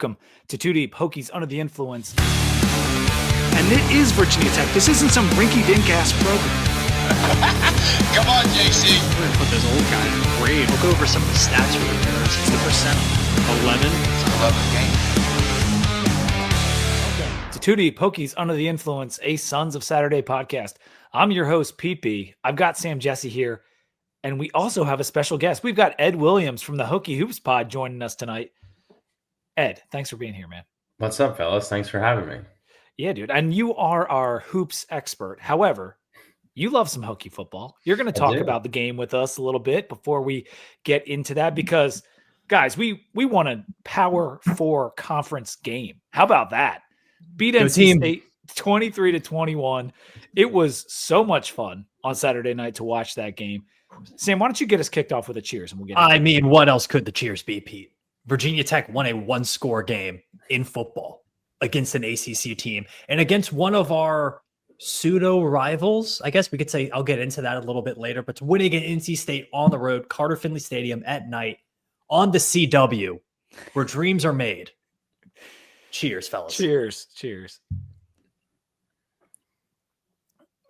welcome to Too Deep, Hokies Under the Influence. And it is Virginia Tech. This isn't some rinky-dink-ass program. Come on, JC. We're going to put this old guy in the grade. We'll go over some of the stats really there. What's the percent? 11? It's an 11 game. Welcome to Too Deep, Hokies Under the Influence, a Sons of Saturday podcast. I'm your host, Pete B. I've got Sam Jesse here, and we also have a special guest. We've got Ed Williams from the Hokie Hoops Pod joining us tonight. Ed, thanks for being here, man. What's up, fellas? Thanks for having me. Yeah, dude. And you are our hoops expert. However, you love some Hokie football. You're going to talk about the game with us a little bit before we get into that because, guys, we want a Power 4 conference game. How about that? Beat NC State 23-21. It was so much fun on Saturday night to watch that game. Sam, why don't you get us kicked off with a cheers and we'll get into it. What else could the cheers be, Pete? Virginia Tech won a one-score game in football against an ACC team and against one of our pseudo rivals. I guess we could say, I'll get into that a little bit later, but to winning at NC State on the road, Carter Finley Stadium at night on the CW where dreams are made. Cheers, fellas. Cheers. Cheers.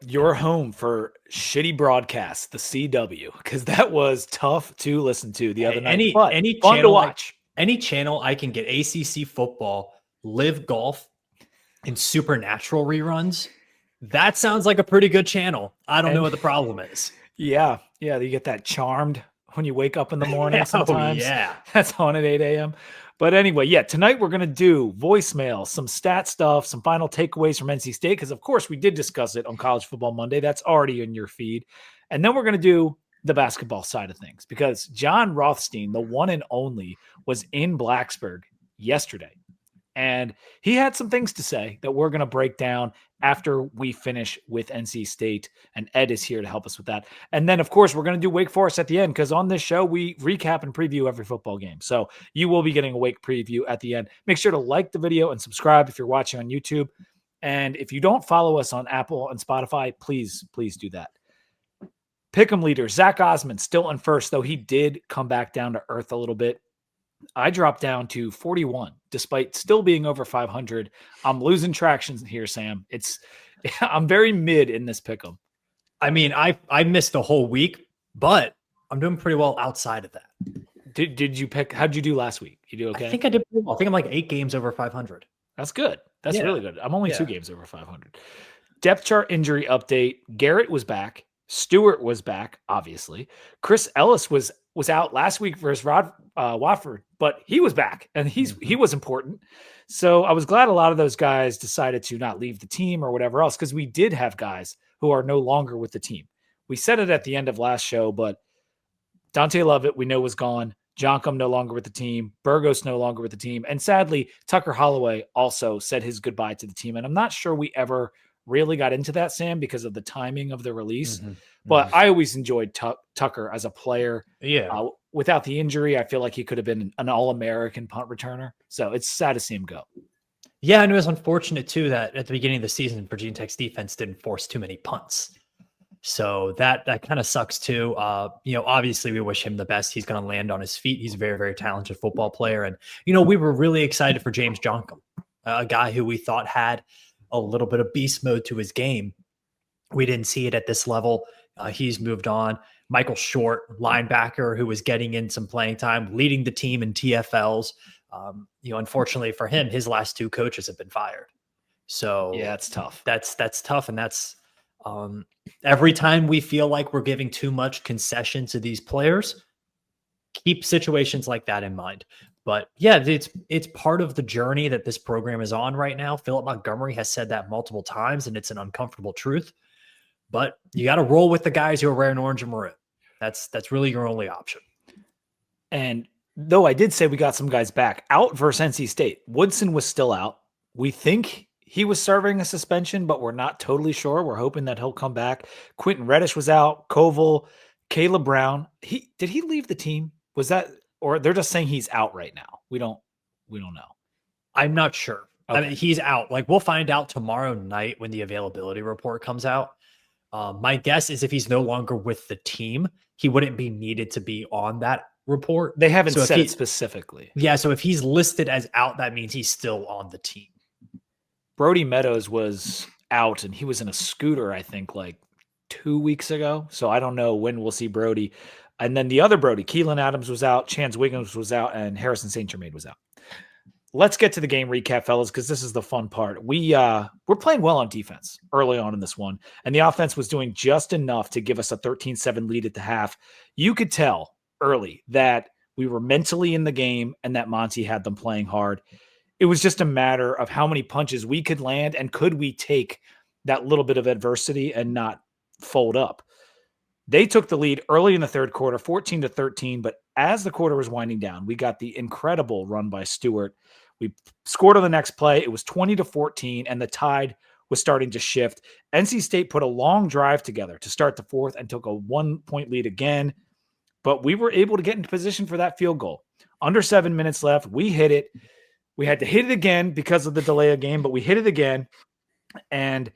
Your home for shitty broadcasts, the CW, because that was tough to listen to the other night. Any fun channel to watch. Any channel I can get ACC football, live golf, and supernatural reruns. That sounds like a pretty good channel. I don't know what the problem is. Yeah. You get that Charmed when you wake up in the morning sometimes. Yeah. That's on at 8 a.m. But anyway, tonight we're going to do voicemail, some stat stuff, some final takeaways from NC State, because of course we did discuss it on College Football Monday. That's already in your feed. And then we're going to do the basketball side of things, because John Rothstein, the one and only, was in Blacksburg yesterday. And he had some things to say that we're going to break down after we finish with NC State. And Ed is here to help us with that. And then, of course, we're going to do Wake Forest at the end, because on this show, we recap and preview every football game. So you will be getting a Wake preview at the end. Make sure to like the video and subscribe if you're watching on YouTube. And if you don't follow us on Apple and Spotify, please do that. Pick'em leader, Zach Osmond, still in first, though he did come back down to earth a little bit. I dropped down to 41, despite still being over 500. I'm losing traction here, Sam. I'm very mid in this pick'em. I mean, I missed the whole week, but I'm doing pretty well outside of that. Did you pick? How'd you do last week? You do okay? I think I did pretty well. I think I'm like 8 games over 500. That's good. That's really good. I'm only 2 games over 500. Depth chart injury update. Garrett was back. Stewart was back, obviously. Chris Ellis was out last week versus Rod Watford, but he was back and he was important. So I was glad a lot of those guys decided to not leave the team or whatever else, because we did have guys who are no longer with the team. We said it at the end of last show, but Dante Lovett, we know, was gone. Joncom no longer with the team. Burgos no longer with the team. And sadly, Tucker Holloway also said his goodbye to the team. And I'm not sure we ever really got into that, Sam, because of the timing of the release. But I always enjoyed Tucker as a player. Yeah. Without the injury, I feel like he could have been an All-American punt returner. So it's sad to see him go. Yeah, and it was unfortunate, too, that at the beginning of the season, Virginia Tech's defense didn't force too many punts. So that kind of sucks, too. Obviously, we wish him the best. He's going to land on his feet. He's a very, very talented football player. And, we were really excited for James Joncom, a guy who we thought had a little bit of beast mode to his game. We didn't see it at this level. He's moved on. Michael Short, linebacker, who was getting in some playing time, leading the team in TFLs. Unfortunately for him, his last 2 coaches have been fired. So yeah, it's tough. That's tough. And that's every time we feel like we're giving too much concession to these players, keep situations like that in mind. But yeah, it's part of the journey that this program is on right now. Philip Montgomery has said that multiple times, and it's an uncomfortable truth. But you got to roll with the guys who are wearing orange and maroon. That's really your only option. And though I did say we got some guys back, out versus NC State, Woodson was still out. We think he was serving a suspension, but we're not totally sure. We're hoping that he'll come back. Quentin Reddish was out. Koval, Caleb Brown. Did he leave the team? Was that, or they're just saying he's out right now? We don't know. I'm not sure. Okay. I mean, he's out. Like, we'll find out tomorrow night when the availability report comes out. My guess is if he's no longer with the team, he wouldn't be needed to be on that report. They haven't So if said he- it specifically. Yeah, so if he's listed as out, that means he's still on the team. Brody Meadows was out, and he was in a scooter, I think, like 2 weeks ago. So I don't know when we'll see Brody. And then the other Brody, Keelan Adams was out, Chance Wiggins was out, and Harrison St. Germain was out. Let's get to the game recap, fellas, because this is the fun part. We're playing well on defense early on in this one, and the offense was doing just enough to give us a 13-7 lead at the half. You could tell early that we were mentally in the game and that Monty had them playing hard. It was just a matter of how many punches we could land and could we take that little bit of adversity and not fold up. They took the lead early in the third quarter, 14-13, but as the quarter was winding down, we got the incredible run by Stewart. We scored on the next play. It was 20-14, and the tide was starting to shift. NC State put a long drive together to start the fourth and took a 1-point lead again, but we were able to get into position for that field goal. Under 7 minutes left, we hit it. We had to hit it again because of the delay of game, but we hit it again, and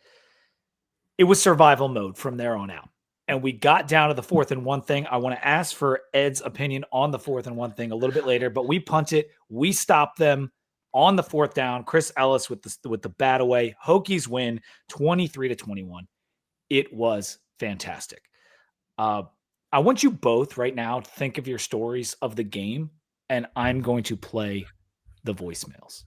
it was survival mode from there on out. And we got down to the 4th and 1 thing. I want to ask for Ed's opinion on the 4th and 1 thing a little bit later, but we punt it. We stopped them on the 4th down. Chris Ellis with the bat away. Hokies win 23-21. It was fantastic. I want you both right now to think of your stories of the game, and I'm going to play the voicemails.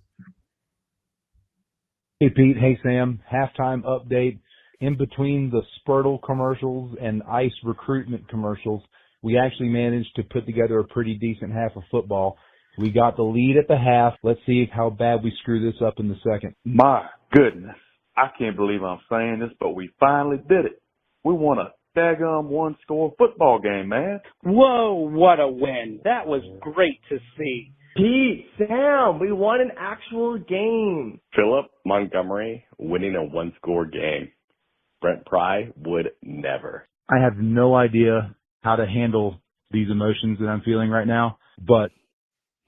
Hey, Pete. Hey, Sam. Halftime update. In between the Spurtle commercials and ICE recruitment commercials, we actually managed to put together a pretty decent half of football. We got the lead at the half. Let's see how bad we screw this up in the second. My goodness. I can't believe I'm saying this, but we finally did it. We won a daggum one-score football game, man. Whoa, what a win. That was great to see. Pete, Sam, we won an actual game. Philip Montgomery winning a one-score game. Brent Pry would never. I have no idea how to handle these emotions that I'm feeling right now, but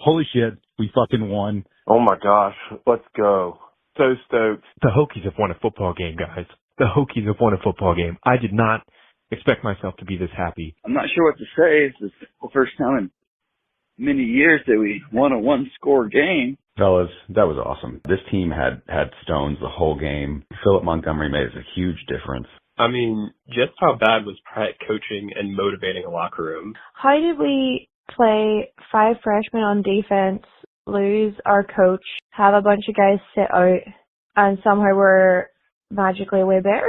holy shit, we fucking won. Oh my gosh, let's go. So stoked. The Hokies have won a football game, guys. The Hokies have won a football game. I did not expect myself to be this happy. I'm not sure what to say. This is the first time in many years that we won a one-score game. Fellas, that was awesome. This team had stones the whole game. Philip Montgomery made us a huge difference. I mean, just how bad was Pratt coaching and motivating a locker room? How did we play 5 freshmen on defense, lose our coach, have a bunch of guys sit out, and somehow we're magically way better?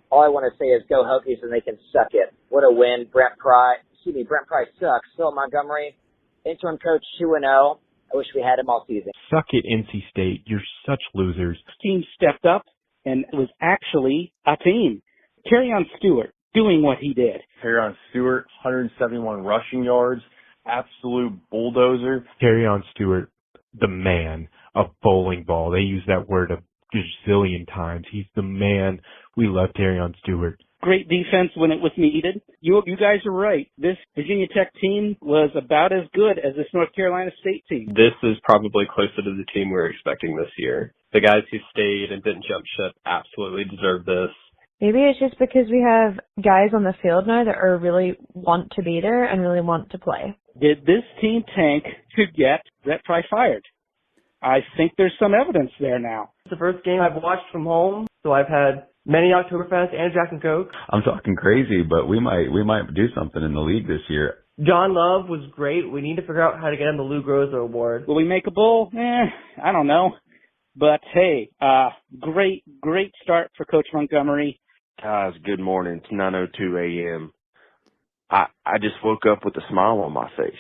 All I want to say is go Hokies and they can suck it. What a win. Brent Pry sucks. Phil Montgomery, interim coach 2-0. I wish we had him all season. Suck it, NC State. You're such losers. The team stepped up, and it was actually a team. Kerryon Stewart doing what he did. Kerryon Stewart, 171 rushing yards, absolute bulldozer. Kerryon Stewart, the man of bowling ball. They use that word a gazillion times. He's the man. We love Kerryon Stewart. Great defense when it was needed. You guys are right. This Virginia Tech team was about as good as this North Carolina State team. This is probably closer to the team we were expecting this year. The guys who stayed and didn't jump ship absolutely deserve this. Maybe it's just because we have guys on the field now that are really want to be there and really want to play. Did this team tank to get Brett Pry fired? I think there's some evidence there now. It's the first game I've watched from home, so I've had many Oktoberfest and Jack and Coke. I'm talking crazy, but we might do something in the league this year. John Love was great. We need to figure out how to get him the Lou Groza Award. Will we make a bowl? I don't know. But hey, great start for Coach Montgomery. Guys, good morning. It's 9:02 a.m. I just woke up with a smile on my face.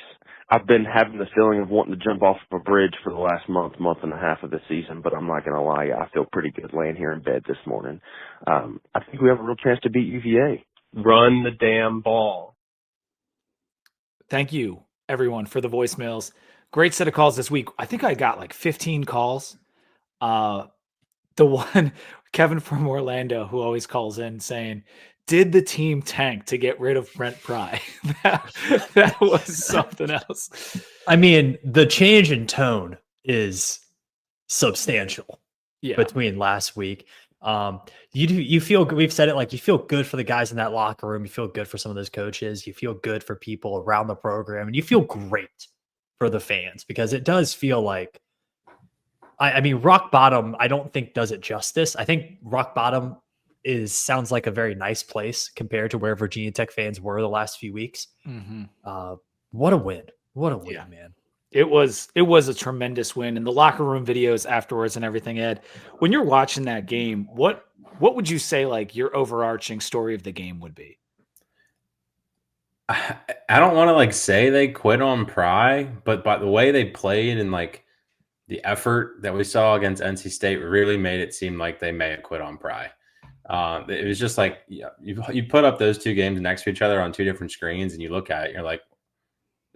I've been having the feeling of wanting to jump off of a bridge for the last month and a half of the season, but I'm not going to lie. I feel pretty good laying here in bed this morning. I think we have a real chance to beat UVA. Run the damn ball. Thank you, everyone, for the voicemails. Great set of calls this week. I think I got like 15 calls. The one, Kevin from Orlando, who always calls in saying, did the team tank to get rid of Brent Pry? that was something else. I mean, the change in tone is substantial between last week. You feel, we've said it, like, you feel good for the guys in that locker room. You feel good for some of those coaches. You feel good for people around the program, and you feel great for the fans, because it does feel like, I mean, rock bottom, I don't think does it justice. I think rock bottom sounds like a very nice place compared to where Virginia Tech fans were the last few weeks. What a win. What a win, man. It was a tremendous win, and the locker room videos afterwards and everything. Ed, when you're watching that game, what would you say like your overarching story of the game would be? I don't want to like say they quit on Pry, but by the way they played and like the effort that we saw against NC State really made it seem like they may have quit on Pry. It was just like, you put up those two games next to each other on two different screens, and you look at it, you're like,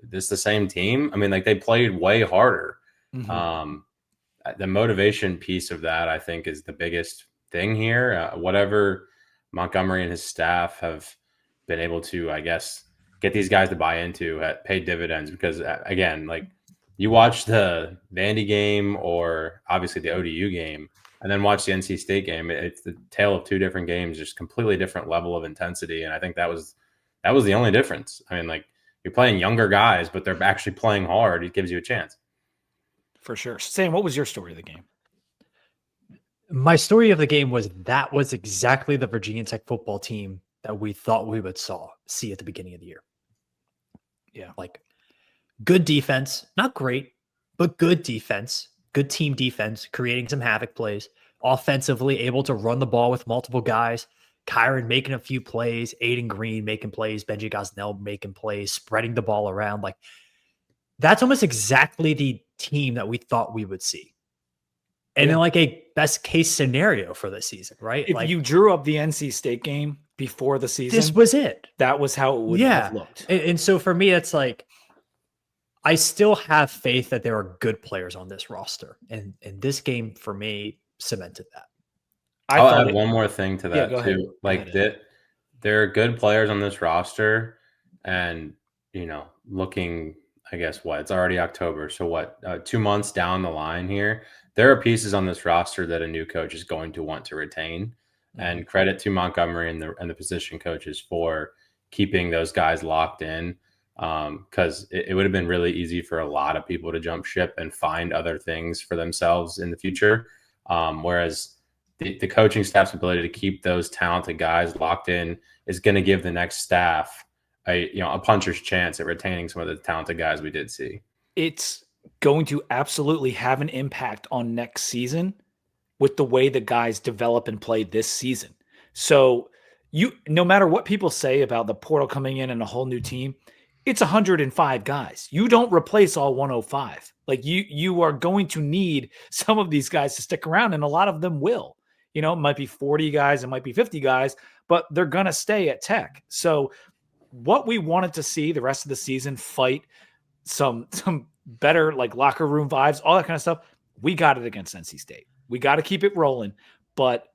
this the same team? I mean, like, they played way harder. The motivation piece of that, I think, is the biggest thing here. Whatever Montgomery and his staff have been able to, I guess, get these guys to buy into, paid dividends, because again, like, you watch the Vandy game or obviously the ODU game, and then watch the NC State game. It's the tale of two different games, just completely different level of intensity. And I think that was the only difference. I mean, like, you're playing younger guys, but they're actually playing hard. It gives you a chance. For sure. Sam, what was your story of the game? My story of the game was that was exactly the Virginia Tech football team that we thought we would see at the beginning of the year. Yeah. Like, good defense, not great, but good defense, good team defense, creating some havoc plays, offensively able to run the ball with multiple guys, Kyron making a few plays, Aiden Green making plays, Benji Gosnell making plays, spreading the ball around. Like, that's almost exactly the team that we thought we would see. And in like a best case scenario for this season, right? If like, you drew up the NC State game before the season, this was it. That was how it would have looked. And so for me, it's like, I still have faith that there are good players on this roster. And this game for me cemented that. I'll add one more thing to that go too. ahead. Like, there are good players on this roster, and looking, I guess it's already October. So 2 months down the line here, there are pieces on this roster that a new coach is going to want to retain. And credit to Montgomery and the position coaches for keeping those guys locked in. Because it would have been really easy for a lot of people to jump ship and find other things for themselves in the future. Whereas the coaching staff's ability to keep those talented guys locked in is going to give the next staff a puncher's chance at retaining some of the talented guys we did see. It's going to absolutely have an impact on next season with the way the guys develop and play this season. So no matter what people say about the portal coming in and a whole new team, it's 105 guys. You don't replace all 105. Like, you are going to need some of these guys to stick around, and a lot of them will. It might be 40 guys, it might be 50 guys, but they're going to stay at Tech. So what we wanted to see the rest of the season, fight some better like locker room vibes, all that kind of stuff, we got it against NC State. We got to keep it rolling. But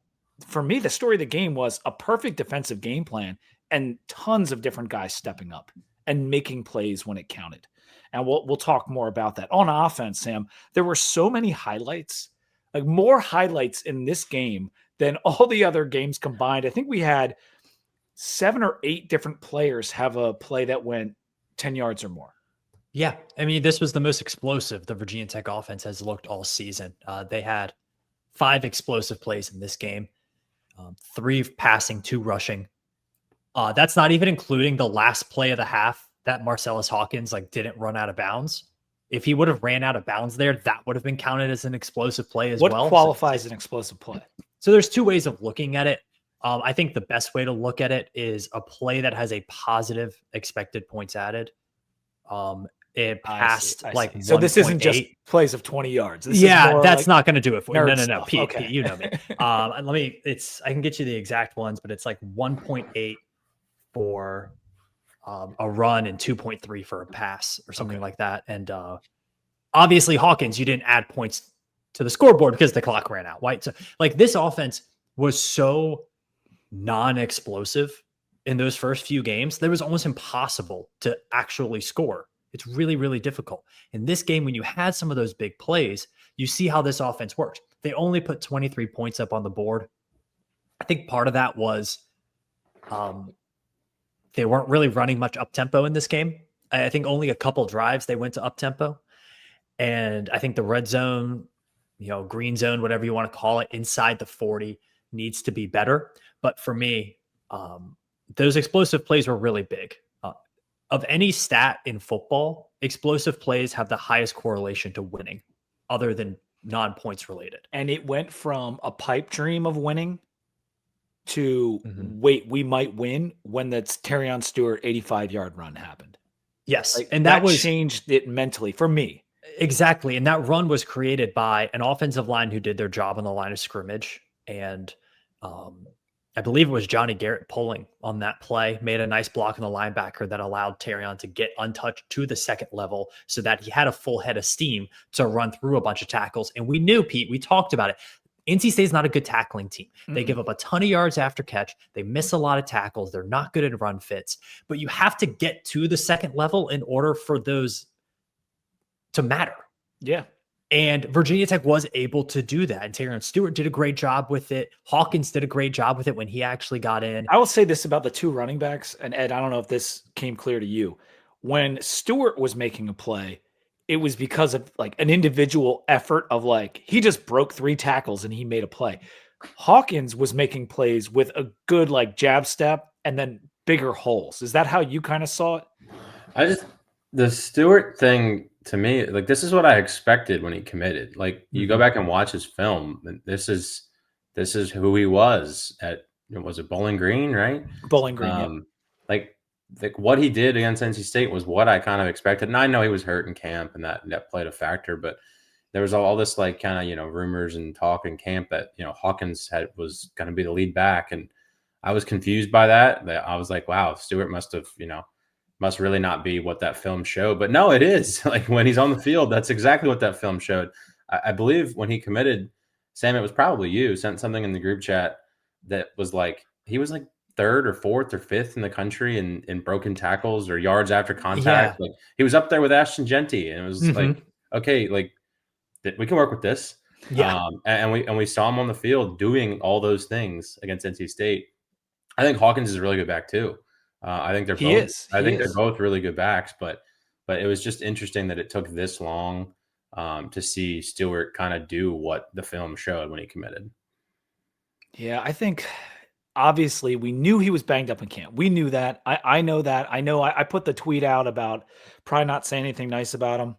for me, the story of the game was a perfect defensive game plan and tons of different guys stepping up and making plays when it counted. And we'll talk more about that. On offense, Sam, there were so many highlights, like more highlights in this game than all the other games combined. I think we had 7 or 8 different players have a play that went 10 yards or more. Yeah. I mean, this was the most explosive the Virginia Tech offense has looked all season. They had 5 explosive plays in this game, 3 passing, 2 rushing. That's not even including the last play of the half that Marcellus Hawkins didn't run out of bounds. If he would have ran out of bounds there, that would have been counted as an explosive play as well. What qualifies an explosive play? So there's 2 ways of looking at it. I think the best way to look at it is a play that has a positive expected points added. It passed so this isn't just plays of 20 yards. This that's not going to do it for you. No. Pete, okay. Pete, you know me. I can get you the exact ones, but it's like 1.8 for a run and 2.3 for a pass or something like that. And obviously Hawkins, you didn't add points to the scoreboard because the clock ran out, right? So this offense was so non-explosive in those first few games that it was almost impossible to actually score. It's really, really difficult. In this game, when you had some of those big plays, you see how this offense works. They only put 23 points up on the board I think part of that was they weren't really running much up tempo in this game. I think only a couple drives they went to up tempo. And I think the red zone, green zone, whatever you want to call it, inside the 40 needs to be better. But for me, those explosive plays were really big. Of any stat in football, explosive plays have the highest correlation to winning, other than non-points related. And it went from a pipe dream of winning to wait, we might win when that's Terrion Stewart 85-yard run happened. Yes, Like, and that was changed it mentally for me. Exactly. And that run was created by an offensive line who did their job on the line of scrimmage. And I believe it was Johnny Garrett pulling on that play, made a nice block on the linebacker that allowed Terrion to get untouched to the second level so that he had a full head of steam to run through a bunch of tackles. And we knew, Pete, we talked about it. NC State's not a good tackling team. They give up a ton of yards after catch. They miss a lot of tackles. They're not good at run fits. But you have to get to the second level in order for those to matter. Yeah. And Virginia Tech was able to do that. And Terrion Stewart did a great job with it. Hawkins did a great job with it when he actually got in. I will say this about the two running backs, and Ed, I don't know if this came clear to you. When Stewart was making a play, it was because of like an individual effort of like, he just broke 3 tackles and he made a play. Hawkins was making plays with a good like jab step and then bigger holes. Is that how you kind of saw it? The Stewart thing, to me, like, this is what I expected when he committed. Like, you go back and watch his film, and this is who he was at, was it Bowling Green, right? Bowling Green, like what he did against NC State was what I kind of expected. And I know he was hurt in camp and that played a factor, but there was all this like kind of, rumors and talk in camp that, Hawkins was going to be the lead back. And I was confused by that. I was like, wow, Stewart must have, must really not be what that film showed. But no, it is. Like, when he's on the field, that's exactly what that film showed. I believe when he committed, Sam, it was probably you, sent something in the group chat that was like, he was like 3rd or 4th or 5th in the country in broken tackles or yards after contact. Yeah. Like, he was up there with Ashton Genty. And it was like, okay, like, we can work with this. Yeah. And we saw him on the field doing all those things against NC State. I think Hawkins is a really good back too. I think they're both really good backs, but it was just interesting that it took this long to see Stewart kind of do what the film showed when he committed. Yeah, I think obviously we knew he was banged up in camp. We knew that. I know that. I know I put the tweet out about probably not saying anything nice about him.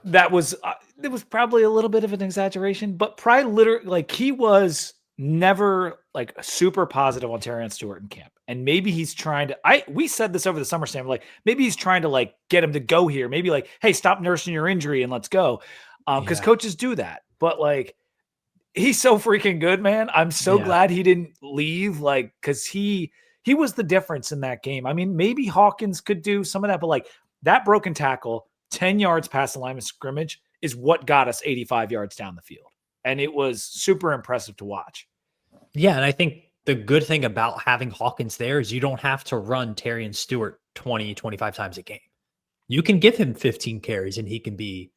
That was it was probably a little bit of an exaggeration, but probably literally like he was never like super positive on Terrion Stewart in camp. And maybe he's trying to, we said this over the summer, Sam, like maybe he's trying to like get him to go here. Maybe like, hey, stop nursing your injury and let's go. Cause coaches do that, but like, he's so freaking good, man. I'm so glad he didn't leave. Like, cause he was the difference in that game. I mean, maybe Hawkins could do some of that, but like that broken tackle, 10 yards past the line of scrimmage is what got us 85 yards down the field. And it was super impressive to watch. Yeah, and I think the good thing about having Hawkins there is you don't have to run Terrion Stewart 20, 25 times a game. You can give him 15 carries and he can be,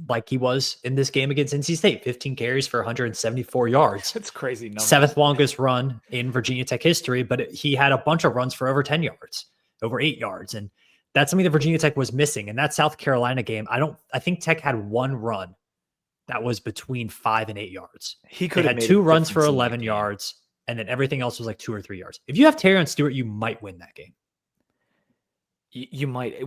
like he was in this game against NC State, 15 carries for 174 yards. That's crazy number. 7th longest run in Virginia Tech history, but he had a bunch of runs for over 10 yards, over 8 yards. And that's something that Virginia Tech was missing. In that South Carolina game, I think Tech had one run that was between 5 and 8 yards. He could have had 2 runs for 11 yards, and then everything else was like 2 or 3 yards. If you have Terrion Stewart, you might win that game. You might.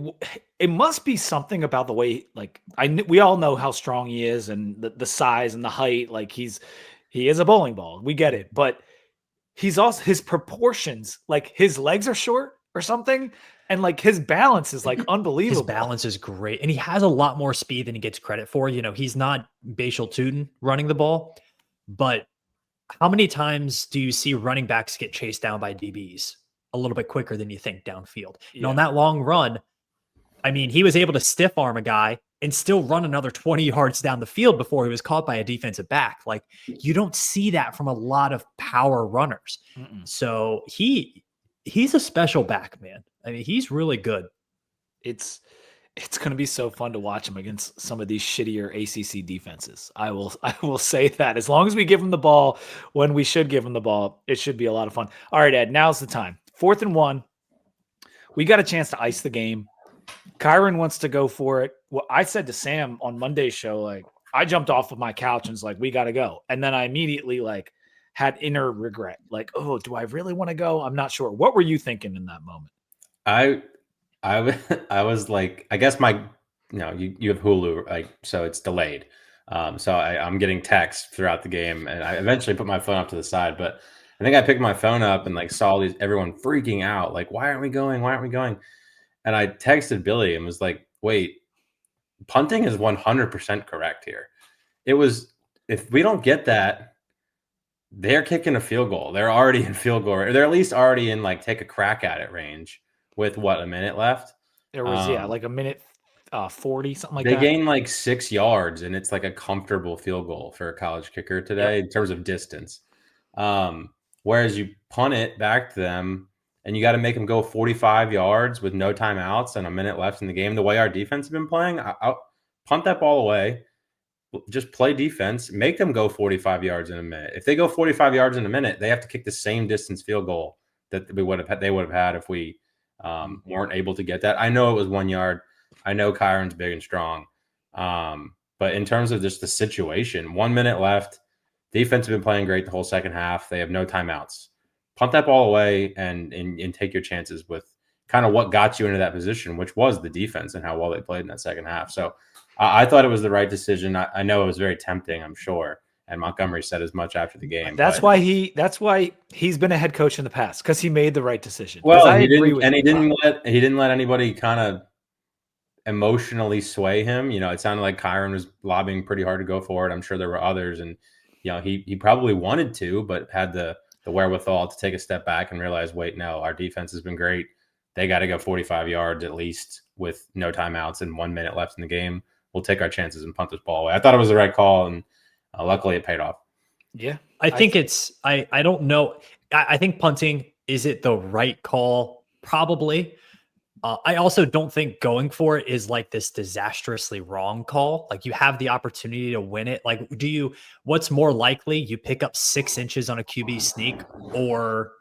It must be something about the way, like, we all know how strong he is and the size and the height. Like, he is a bowling ball. We get it. But he's also, his proportions, like his legs are short or something. And like his balance is like unbelievable. His balance is great. And he has a lot more speed than he gets credit for. He's not Bashal Tootin running the ball, but how many times do you see running backs get chased down by DBs a little bit quicker than you think downfield? Yeah. And on that long run, I mean, he was able to stiff arm a guy and still run another 20 yards down the field before he was caught by a defensive back. Like, you don't see that from a lot of power runners. So he's a special back, man. I mean, he's really good. It's It's going to be so fun to watch him against some of these shittier ACC defenses. I will say that. As long as we give him the ball when we should give him the ball, it should be a lot of fun. All right, Ed, now's the time. 4th and 1. We got a chance to ice the game. Kyron wants to go for it. Well, I said to Sam on Monday's show, like, I jumped off of my couch and was like, we got to go. And then I immediately like had inner regret. Like, oh, do I really want to go? I'm not sure. What were you thinking in that moment? I was like, I guess you have Hulu, like, so it's delayed. So I'm getting texts throughout the game, and I eventually put my phone up to the side. But I think I picked my phone up and like saw everyone freaking out, like, why aren't we going? Why aren't we going? And I texted Billy and was like, wait, punting is 100% correct here. It was, if we don't get that, they're kicking a field goal. They're already in field goal. Or they're at least already in like take a crack at it range with what, a minute left? There was, like a minute 40, something like they that. They gained like 6 yards, and it's like a comfortable field goal for a college kicker today in terms of distance. Whereas you punt it back to them, and you got to make them go 45 yards with no timeouts and a minute left in the game. The way our defense has been playing, I'll punt that ball away. Just play defense. Make them go 45 yards in a minute. If they go 45 yards in a minute, they have to kick the same distance field goal that they would have had if we weren't able to get that. I know it was 1 yard. I know Kyron's big and strong. But in terms of just the situation, 1 minute left. Defense has been playing great the whole second half. They have no timeouts. Punt that ball away and take your chances with kind of what got you into that position, which was the defense and how well they played in that second half. So I thought it was the right decision. I know it was very tempting, I'm sure. And Montgomery said as much after the game. That's why he's been a head coach in the past, because he made the right decision. Well, he didn't let anybody kind of emotionally sway him. You know, it sounded like Kyron was lobbying pretty hard to go for it. I'm sure there were others, and he probably wanted to, but had the wherewithal to take a step back and realize, wait, no, our defense has been great. They got to go 45 yards at least with no timeouts and 1 minute left in the game. We'll take our chances and punt this ball away. I thought it was the right call, and luckily it paid off. Yeah. I think I don't know. I think punting, is it the right call? Probably. I also don't think going for it is like this disastrously wrong call. Like, you have the opportunity to win it. Like, what's more likely? You pick up 6 inches on a QB sneak, or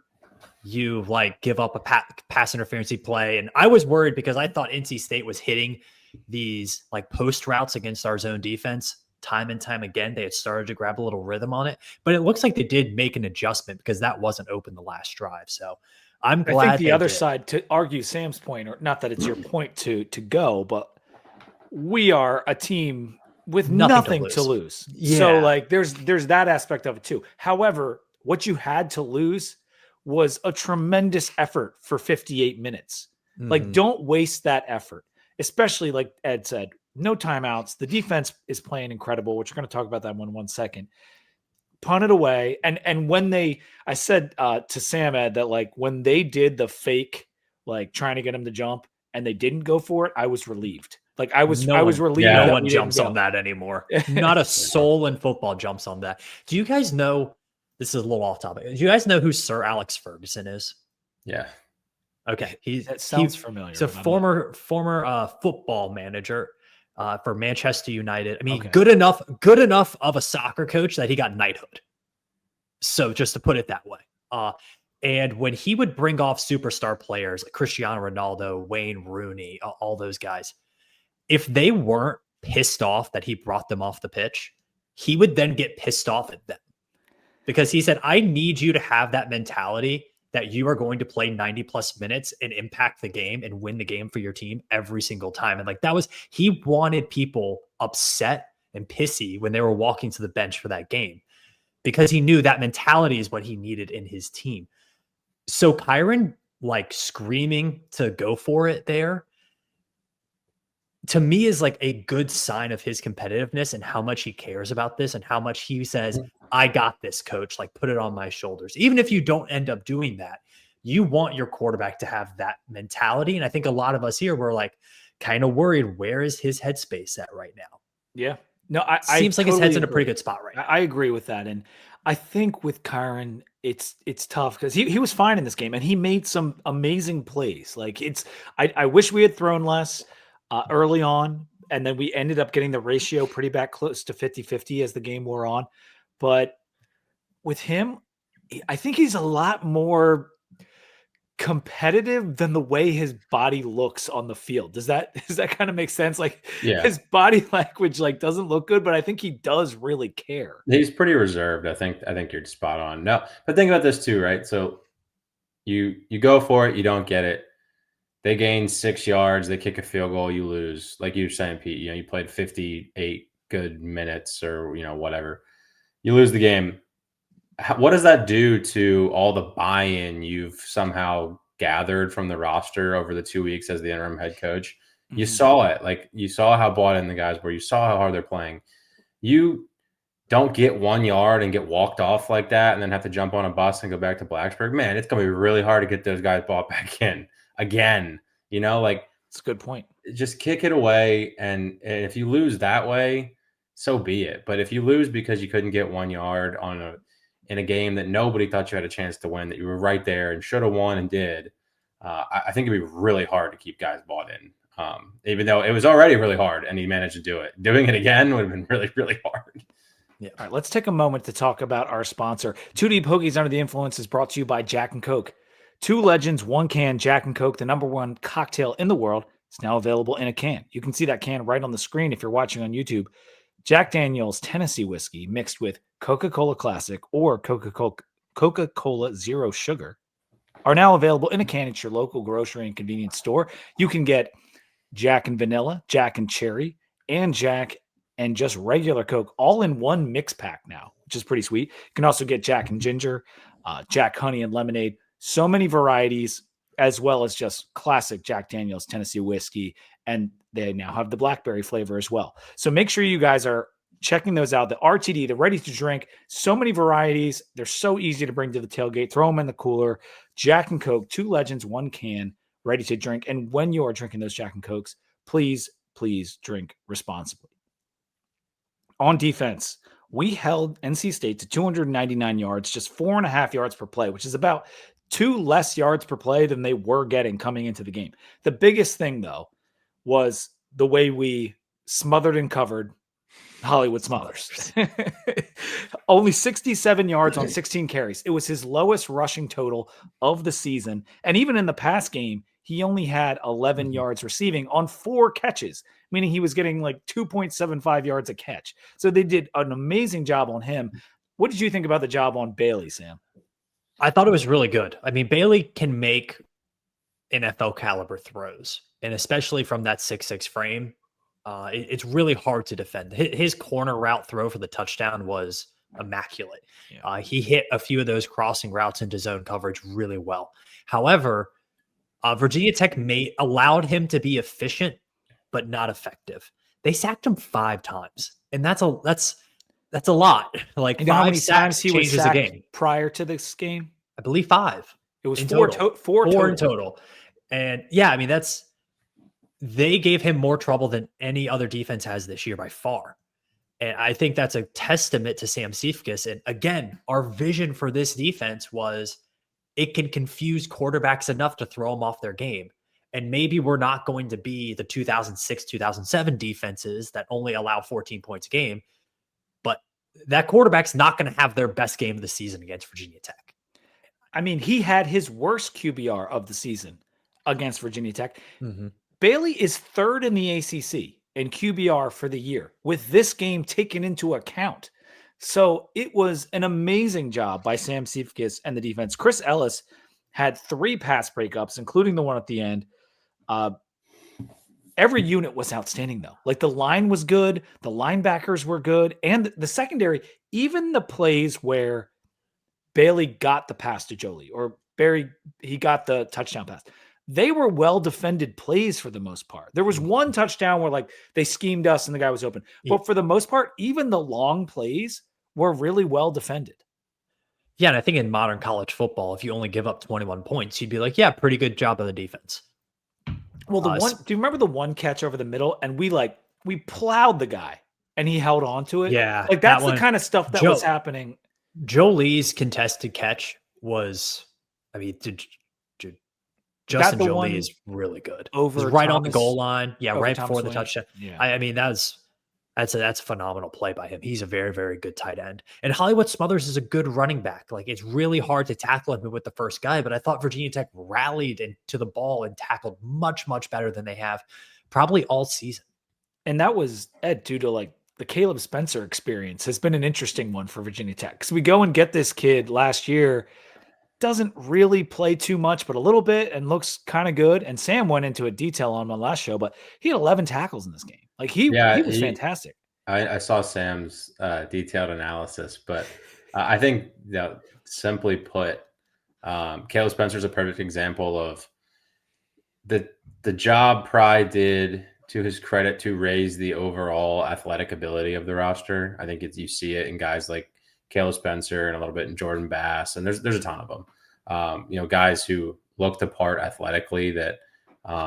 you like give up a pass interference play. And I was worried because I thought NC State was hitting these like post routes against our zone defense time and time again. They had started to grab a little rhythm on it, but it looks like they did make an adjustment because that wasn't open the last drive. So I'm glad. I think the other side, to argue Sam's point, or not that it's your point to go, but we are a team with nothing to lose. Yeah. So like there's that aspect of it too. However, what you had to lose was a tremendous effort for 58 minutes. Mm-hmm. Like, don't waste that effort, especially like Ed said, no timeouts. The defense is playing incredible, which we're going to talk about that one second. Punt it away. And when I said to Sam, Ed, that like when they did the fake, like trying to get him to jump and they didn't go for it, I was relieved. Like I was relieved. Yeah, no one jumps on that anymore. Not a soul in football jumps on that. Do you guys know, this is a little off topic, do you guys know who Sir Alex Ferguson is? Yeah. Okay. That sounds familiar. He's a former football manager for Manchester United. I mean, Okay. good enough of a soccer coach that he got knighthood. So just to put it that way. And when he would bring off superstar players like Cristiano Ronaldo, Wayne Rooney, all those guys, if they weren't pissed off that he brought them off the pitch, he would then get pissed off at them. Because he said, I need you to have that mentality that you are going to play 90 plus minutes and impact the game and win the game for your team every single time. And like he wanted people upset and pissy when they were walking to the bench for that game, because he knew that mentality is what he needed in his team. So Kyron like screaming to go for it there, to me, is like a good sign of his competitiveness and how much he cares about this and how much he says, I got this, coach, like put it on my shoulders. Even if you don't end up doing that, you want your quarterback to have that mentality. And I think a lot of us here were like kind of worried, where is his headspace at right now? Yeah. No, seems like his head's in a pretty good spot right now. I agree with that. And I think with Kyron, it's tough because he was fine in this game and he made some amazing plays. Like I wish we had thrown less. early on. And then we ended up getting the ratio pretty back close to 50-50 as the game wore on. But with him, I think he's a lot more competitive than the way his body looks on the field. Does that kind of make sense? Like his body language doesn't look good, but I think he does really care. He's pretty reserved. I think you're spot on. No, but think about this too, right? So you go for it, you don't get it. They gain 6 yards, they kick a field goal, you lose. Like you were saying, Pete, you played 58 good minutes or whatever. You lose the game. What does that do to all the buy-in you've somehow gathered from the roster over the 2 weeks as the interim head coach? You saw it. Like you saw how bought in the guys were. You saw how hard they're playing. You don't get 1 yard and get walked off like that and then have to jump on a bus and go back to Blacksburg. Man, it's going to be really hard to get those guys bought back in again. It's a good point. Just kick it away. And if you lose that way, so be it. But if you lose because you couldn't get 1 yard in a game that nobody thought you had a chance to win, that you were right there and should have won and did, I think it'd be really hard to keep guys bought in. Even though it was already really hard and he managed to do it. Doing it again would have been really, really hard. Yeah. All right, let's take a moment to talk about our sponsor. 2 Deep Hokies Under the Influence is brought to you by Jack and Coke. 2 legends, 1 can, Jack and Coke, the #1 cocktail in the world. It's now available in a can. You can see that can right on the screen if you're watching on YouTube. Jack Daniel's Tennessee whiskey mixed with Coca-Cola Classic or Coca-Cola Zero Sugar are now available in a can at your local grocery and convenience store. You can get Jack and Vanilla, Jack and Cherry, and Jack and just regular Coke all in one mix pack now, which is pretty sweet. You can also get Jack and Ginger, Jack Honey and Lemonade. So many varieties, as well as just classic Jack Daniel's Tennessee whiskey. And they now have the blackberry flavor as well. So make sure you guys are checking those out. The RTD, the ready to drink, so many varieties. They're so easy to bring to the tailgate. Throw them in the cooler. Jack and Coke, 2 legends, 1 can, ready to drink. And when you are drinking those Jack and Cokes, please drink responsibly. On defense, we held NC State to 299 yards, just 4.5 yards per play, which is about 2 less yards per play than they were getting coming into the game. The biggest thing, though, was the way we smothered and covered Hollywood Smothers. Only 67 yards on 16 carries. It was his lowest rushing total of the season. And even in the pass game, he only had 11 yards receiving on 4 catches, meaning he was getting 2.75 yards a catch. So they did an amazing job on him. What did you think about the job on Bailey, Sam? I thought it was really good. I mean, Bailey can make NFL caliber throws, and especially from that 6'6" frame, it's really hard to defend. His corner route throw for the touchdown was immaculate. Yeah. He hit a few of those crossing routes into zone coverage really well. However, Virginia Tech allowed him to be efficient, but not effective. They sacked him 5 times, and that's a lot. Like, you know 5 how many sacks times he was changes sacked a game. Prior to this game? I believe 5. It was in 4 total. 4 in total. And yeah, I mean, they gave him more trouble than any other defense has this year by far. And I think that's a testament to Sam Cephas. And again, our vision for this defense was it can confuse quarterbacks enough to throw them off their game. And maybe we're not going to be the 2006, 2007 defenses that only allow 14 points a game, but that quarterback's not going to have their best game of the season against Virginia Tech. I mean, he had his worst QBR of the season against Virginia Tech. Mm-hmm. Bailey is 3rd in the ACC in QBR for the year, with this game taken into account. So it was an amazing job by Sam Cephas and the defense. Chris Ellis had 3 pass breakups, including the one at the end. Every unit was outstanding, though. Like, the line was good, the linebackers were good, and the secondary, even the plays where Bailey got the pass to Jolie, or he got the touchdown pass, they were well-defended plays for the most part. There was one touchdown where they schemed us and the guy was open. But for the most part, even the long plays were really well defended. Yeah, and I think in modern college football, if you only give up 21 points, you'd be like, yeah, pretty good job of the defense. Well, do you remember the one catch over the middle? And we plowed the guy and he held on to it. Yeah. That's the kind of stuff that was happening. Jolie's contested catch was, I mean, Justin the Jolie one is really good. over He's right on the Thomas- goal line. Yeah, over right Thomas before the Wayne? touchdown. Yeah. I mean, that's a phenomenal play by him. He's a very, very good tight end. And Hollywood Smothers is a good running back. Like, it's really hard to tackle him with the first guy, but I thought Virginia Tech rallied into the ball and tackled much, much better than they have probably all season. And that was, Ed, due to like the Caleb Spencer experience has been an interesting one for Virginia Tech. Because we go and get this kid last year, doesn't really play too much, but a little bit, and looks kind of good. And Sam went into a detail on my last show, but he had 11 tackles in this game. Like he was fantastic. I saw Sam's detailed analysis, but I think, simply put, Caleb Spencer is a perfect example of the job Pry did, to his credit, to raise the overall athletic ability of the roster. I think you see it in guys like Caleb Spencer and a little bit in Jordan Bass, and there's a ton of them. Guys who looked the part athletically that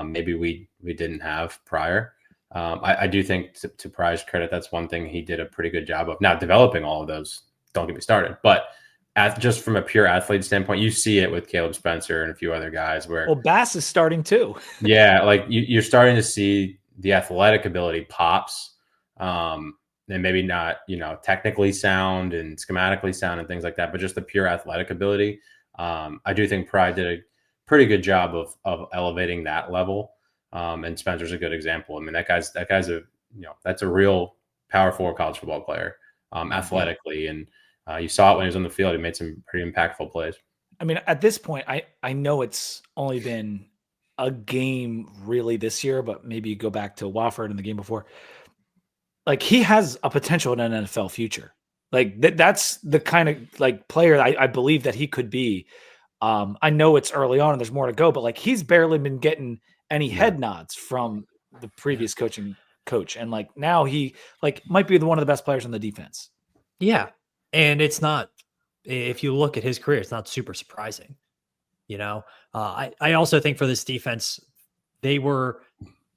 maybe we didn't have prior. I do think, to Pry's credit, that's one thing he did a pretty good job of. Now, developing all of those, don't get me started, but just from a pure athlete standpoint, you see it with Caleb Spencer and a few other guys where, well, Bass is starting too. yeah, like you're starting to see the athletic ability pops, and maybe not, technically sound and schematically sound and things like that, but just the pure athletic ability. I do think Pry did a pretty good job of elevating that level. And Spencer's a good example. I mean, that guy's that's a real power forward college football player, athletically. And you saw it when he was on the field. He made some pretty impactful plays. I mean, at this point, I know it's only been a game really this year, but maybe you go back to Wofford and the game before. Like, he has a potential in an NFL future. Like that's the kind of like player I believe that he could be. I know it's early on and there's more to go, but like he's barely been getting any head nods from the previous coach. And like now he like might be one of the best players on the defense. Yeah. And it's not, if you look at his career, it's not super surprising. I also think for this defense,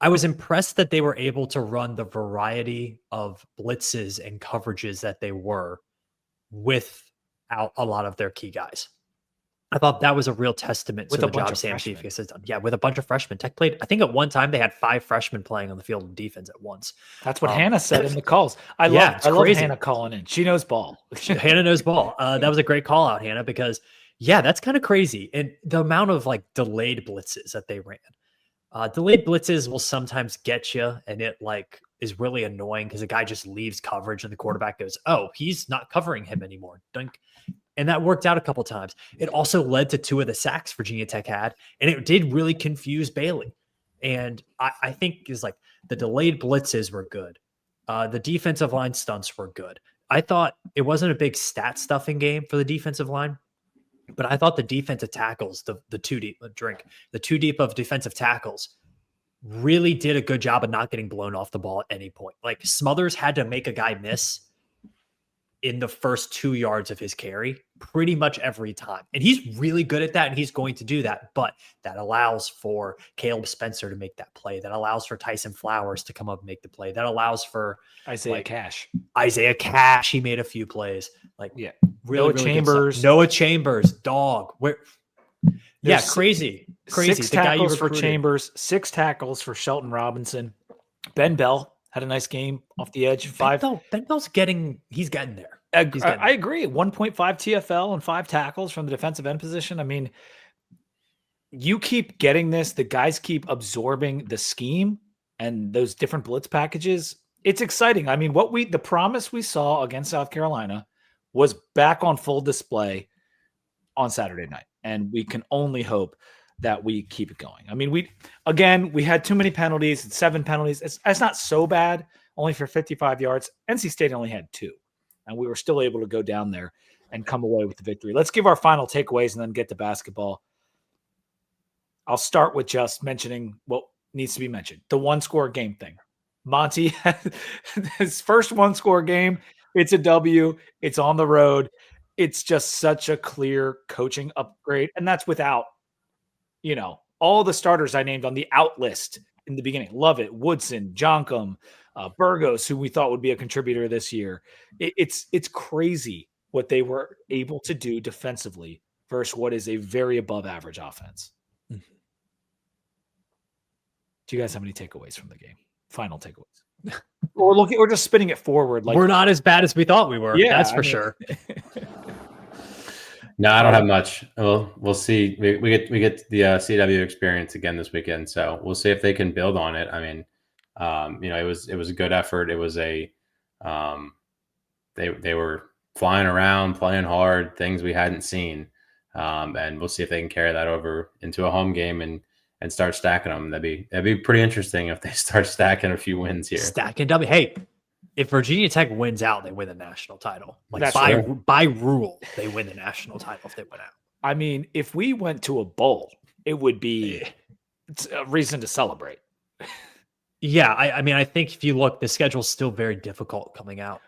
I was impressed that they were able to run the variety of blitzes and coverages that they were without a lot of their key guys. I thought that was a real testament to the job Sam Cephas has done. Yeah, with a bunch of freshmen. Tech played, I think at one time they had 5 freshmen playing on the field of defense at once. That's what Hannah said in the calls. I love Hannah calling in. She knows ball. Hannah knows ball. That was a great call out, Hannah, because that's kind of crazy. And the amount of like delayed blitzes that they ran. Delayed blitzes will sometimes get you, and it like is really annoying because the guy just leaves coverage and the quarterback goes, "Oh, he's not covering him anymore." Dunk. And that worked out a couple times. It also led to 2 of the sacks Virginia Tech had, and it did really confuse Bailey. And I think is like the delayed blitzes were good. The defensive line stunts were good. I thought it wasn't a big stat stuffing game for the defensive line, but I thought the defensive tackles, the 2 deep of defensive tackles really did a good job of not getting blown off the ball at any point. Like Smothers had to make a guy miss in the first 2 yards of his carry pretty much every time. And he's really good at that, and he's going to do that. But that allows for Caleb Spencer to make that play. That allows for Tyson Flowers to come up and make the play. That allows for Isaiah Cash. He made a few plays. Like, yeah, really, Noah Chambers, dog. Crazy. 6 tackles for Chambers, 6 tackles for Shelton Robinson. Ben Bell had a nice game off the edge. Ben Bell's he's getting there. I agree. 1.5 TFL and 5 tackles from the defensive end position. I mean, you keep getting this. The guys keep absorbing the scheme and those different blitz packages. It's exciting. I mean, the promise we saw against South Carolina was back on full display on Saturday night. And we can only hope that we keep it going. I mean, we had too many penalties. 7 penalties. It's not so bad, only for 55 yards. NC State only had 2. And we were still able to go down there and come away with the victory. Let's give our final takeaways and then get to basketball. I'll start with just mentioning what needs to be mentioned. The 1-score game thing. Monty, his first 1-score game, it's a W. It's on the road. It's just such a clear coaching upgrade. And that's without, all the starters I named on the out list in the beginning. Lovett, Woodson, Jonkum, Burgos, who we thought would be a contributor this year. It's crazy what they were able to do defensively versus what is a very above average offense. Do you guys have any takeaways from the game? Final takeaways, or just spinning it forward. Like we're not as bad as we thought we were. Yeah, That's I for mean- sure. No, I don't have much. We'll see. We get the CW experience again this weekend, so we'll see if they can build on it. I mean, it was a good effort. It was they were flying around, playing hard, things we hadn't seen, and we'll see if they can carry that over into a home game and start stacking them. That'd be pretty interesting if they start stacking a few wins here. Stacking W. Hey, if Virginia Tech wins out, they win the national title. Like That's by rule, they win the national title if they win out. I mean, if we went to a bowl, it would be a reason to celebrate. Yeah, I mean, I think if you look, the schedule's still very difficult coming out.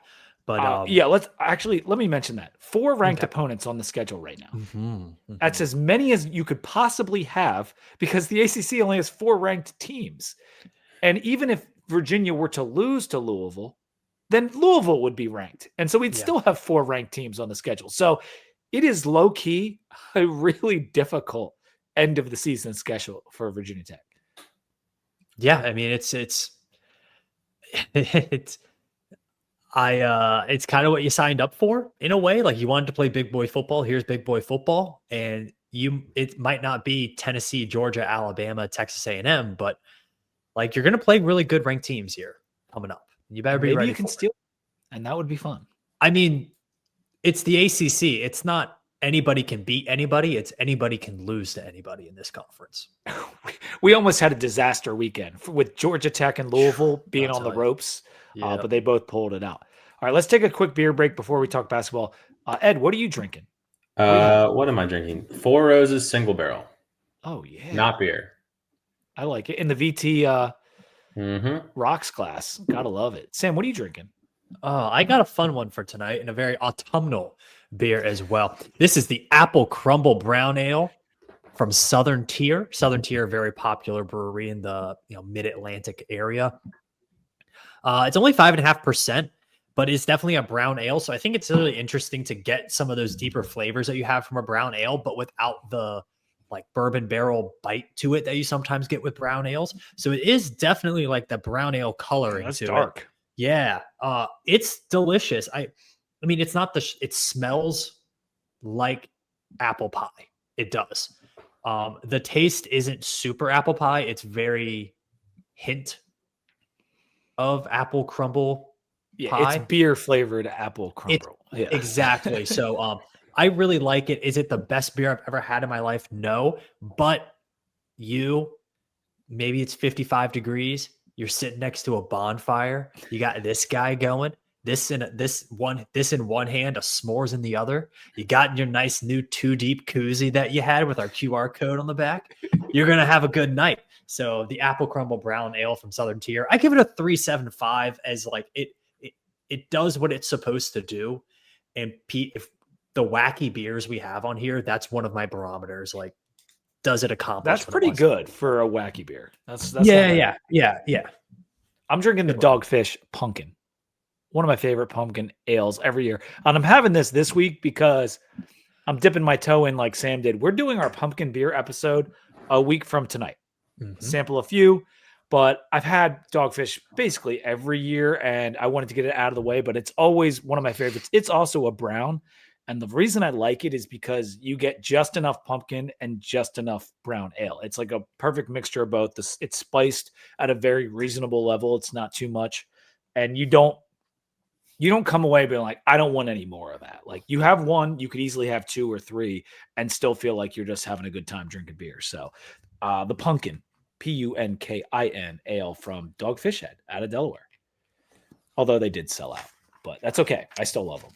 But let me mention that 4 ranked opponents on the schedule right now. That's as many as you could possibly have because the ACC only has 4 ranked teams. And even if Virginia were to lose to Louisville, then Louisville would be ranked. And so we'd still have 4 ranked teams on the schedule. So it is low key a really difficult end of the season schedule for Virginia Tech. Yeah, I mean, it's kind of what you signed up for in a way. Like you wanted to play big boy football. Here's big boy football. And it might not be Tennessee, Georgia, Alabama, Texas A&M, but like you're going to play really good ranked teams here coming up. You better be Maybe ready. You can steal, and that would be fun. I mean, it's the ACC. It's not anybody can beat anybody. It's anybody can lose to anybody in this conference. We almost had a disaster weekend with Georgia Tech and Louisville being on the ropes, but they both pulled it out. All right, let's take a quick beer break before we talk basketball. Ed, what are you drinking? What am I drinking? Four Roses single barrel. Oh, yeah. Not beer. I like it. In the VT rocks glass. Gotta love it. Sam, what are you drinking? I got a fun one for tonight and a very autumnal beer as well. This is the Apple Crumble Brown Ale from Southern Tier. Southern Tier, very popular brewery in the mid-Atlantic area. It's only 5.5%, but it's definitely a brown ale. So I think it's really interesting to get some of those deeper flavors that you have from a brown ale, but without the like bourbon barrel bite to it that you sometimes get with brown ales. So it is definitely like the brown ale coloring. That's to dark. it. Yeah. It's delicious. I mean, it's not it smells like apple pie. It does. The taste isn't super apple pie. It's very hint of apple crumble pie. It's beer flavored apple crumble. Exactly. So, I really like it. Is it the best beer I've ever had in my life? No, but maybe it's 55 degrees. You're sitting next to a bonfire. You got this guy going. This in one hand, a s'mores in the other. You got your nice new 2 Deep koozie that you had with our QR code on the back. You're gonna have a good night. So the Apple Crumble Brown Ale from Southern Tier, I give it a 3.75 as like it does what it's supposed to do. And Pete, if the wacky beers we have on here, that's one of my barometers. Like, does it accomplish? That's pretty good for a wacky beer. That's yeah. I'm drinking the Dogfish Pumpkin, one of my favorite pumpkin ales every year, and I'm having this week because I'm dipping my toe in like Sam did. We're doing our pumpkin beer episode a week from tonight. Sample a few, but I've had Dogfish basically every year, and I wanted to get it out of the way. But it's always one of my favorites. It's also a brown. And the reason I like it is because you get just enough pumpkin and just enough brown ale. It's like a perfect mixture of both. It's spiced at a very reasonable level. It's not too much. And you don't come away being like, I don't want any more of that. Like you have one, you could easily have 2 or 3 and still feel like you're just having a good time drinking beer. So the Pumpkin, Punkin ale from Dogfish Head out of Delaware. Although they did sell out, but that's okay. I still love them.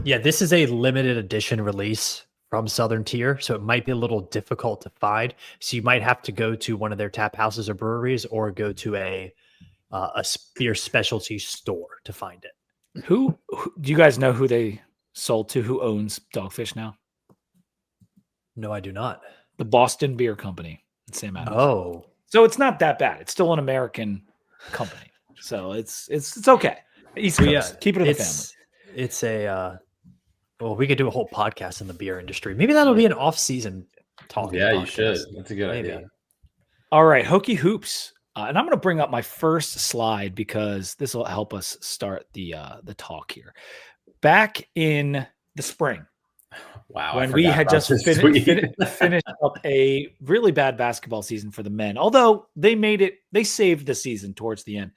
Yeah, this is a limited edition release from Southern Tier, so it might be a little difficult to find. So you might have to go to one of their tap houses or breweries, or go to a beer specialty store to find it. Who do you guys know who they sold to? Who owns Dogfish now? No, I do not. The Boston Beer Company in Sam Adams. Oh, so it's not that bad. It's still an American company, so it's okay. East Coast, yeah, keep it in the family. It's well, we could do a whole podcast in the beer industry. Maybe that'll be an off-season talk. Yeah, you podcast. should. That's a good idea. All right, Hokie Hoops. And I'm going to bring up my first slide because this will help us start the talk here. Back in the spring, Wow, when we had just finished up a really bad basketball season for the men, although they saved the season towards the end.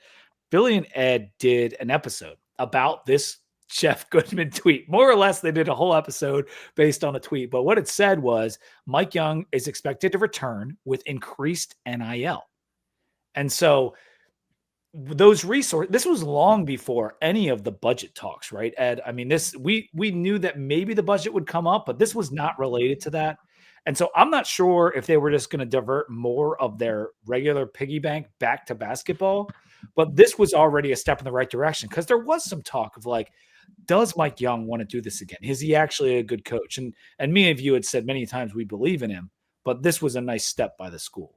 Billy and Ed did an episode about this Jeff Goodman tweet. More or less, they did a whole episode based on a tweet. But what it said was Mike Young is expected to return with increased NIL. And so those resources, this was long before any of the budget talks, right, Ed? I mean, we knew that maybe the budget would come up, but this was not related to that. And so I'm not sure if they were just going to divert more of their regular piggy bank back to basketball, but this was already a step in the right direction because there was some talk of like, does Mike Young want to do this again? Is he actually a good coach? And many of you had said many times we believe in him, but this was a nice step by the school.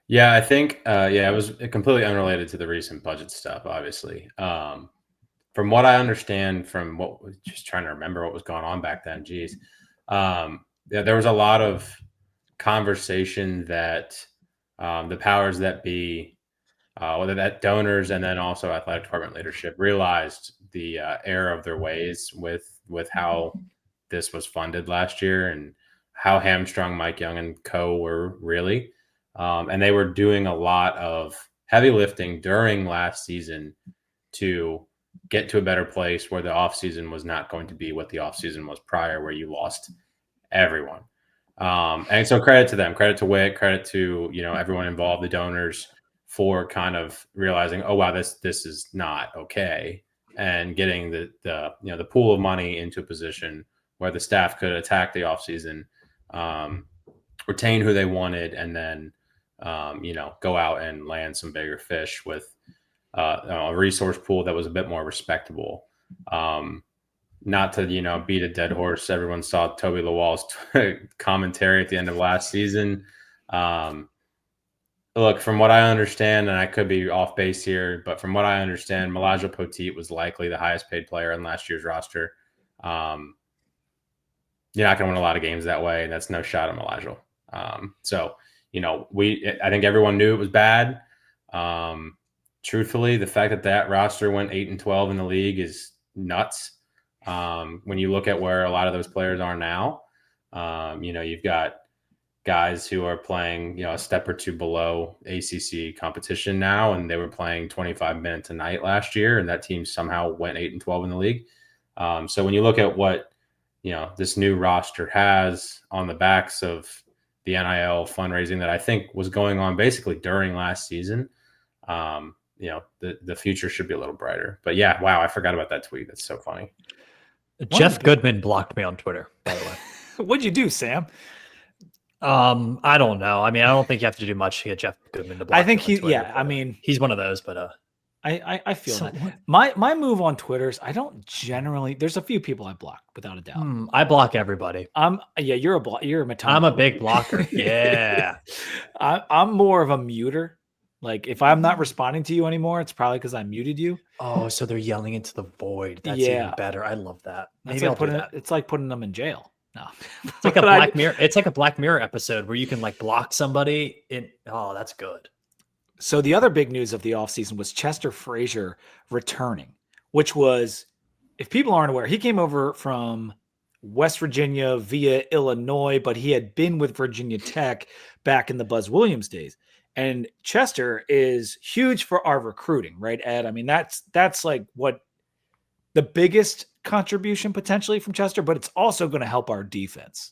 Yeah, I think, it was completely unrelated to the recent budget stuff, obviously. From what I understand, just trying to remember what was going on back then, geez. There was a lot of conversation that the powers that be, whether that donors and then also athletic department leadership, realized the error of their ways with how this was funded last year and how hamstrung Mike Young and co were really. And they were doing a lot of heavy lifting during last season to get to a better place where the offseason was not going to be what the offseason was prior, where you lost everyone. And so credit to them, credit to Wick, credit to, everyone involved, the donors, for kind of realizing, oh, wow, this is not okay. And getting the pool of money into a position where the staff could attack the offseason, retain who they wanted, and then go out and land some bigger fish with a resource pool that was a bit more respectable. Not to, beat a dead horse. Everyone saw Toby Lawal's commentary at the end of last season. Look, from what I understand, and I could be off base here, but from what I understand, Malaja Poteet was likely the highest paid player on last year's roster. You're not going to win a lot of games that way, and that's no shot at Malaja. I think everyone knew it was bad. Truthfully, the fact that roster went 8-12 in the league is nuts. When you look at where a lot of those players are now, you've got guys who are playing, a step or two below ACC competition now, and they were playing 25 minutes a night last year, and that team somehow went 8-12 in the league. So when you look at what, this new roster has on the backs of the NIL fundraising that I think was going on basically during last season, the future should be a little brighter. But yeah, wow, I forgot about that tweet. That's so funny. Jeff Goodman blocked me on Twitter, by the way. What'd you do, Sam? I don't know. I mean, I don't think you have to do much to get Jeff Goodman to block. I think he's one of those, but I feel that. My move on Twitter is I don't generally. There's a few people I block without a doubt. I block everybody. You're a Matoma. I'm a big blocker. Yeah. I'm more of a muter. Like if I'm not responding to you anymore, it's probably because I muted you. Oh, so they're yelling into the void. That's even better. I love that. Maybe I'll do that. It's like putting them in jail. No, it's like a Black Mirror. It's like a Black Mirror episode where you can like block somebody. That's good. So the other big news of the offseason was Chester Frazier returning, which was, if people aren't aware, he came over from West Virginia via Illinois, but he had been with Virginia Tech back in the Buzz Williams days. And Chester is huge for our recruiting, right, Ed? I mean, that's like what the biggest contribution potentially from Chester, but it's also going to help our defense.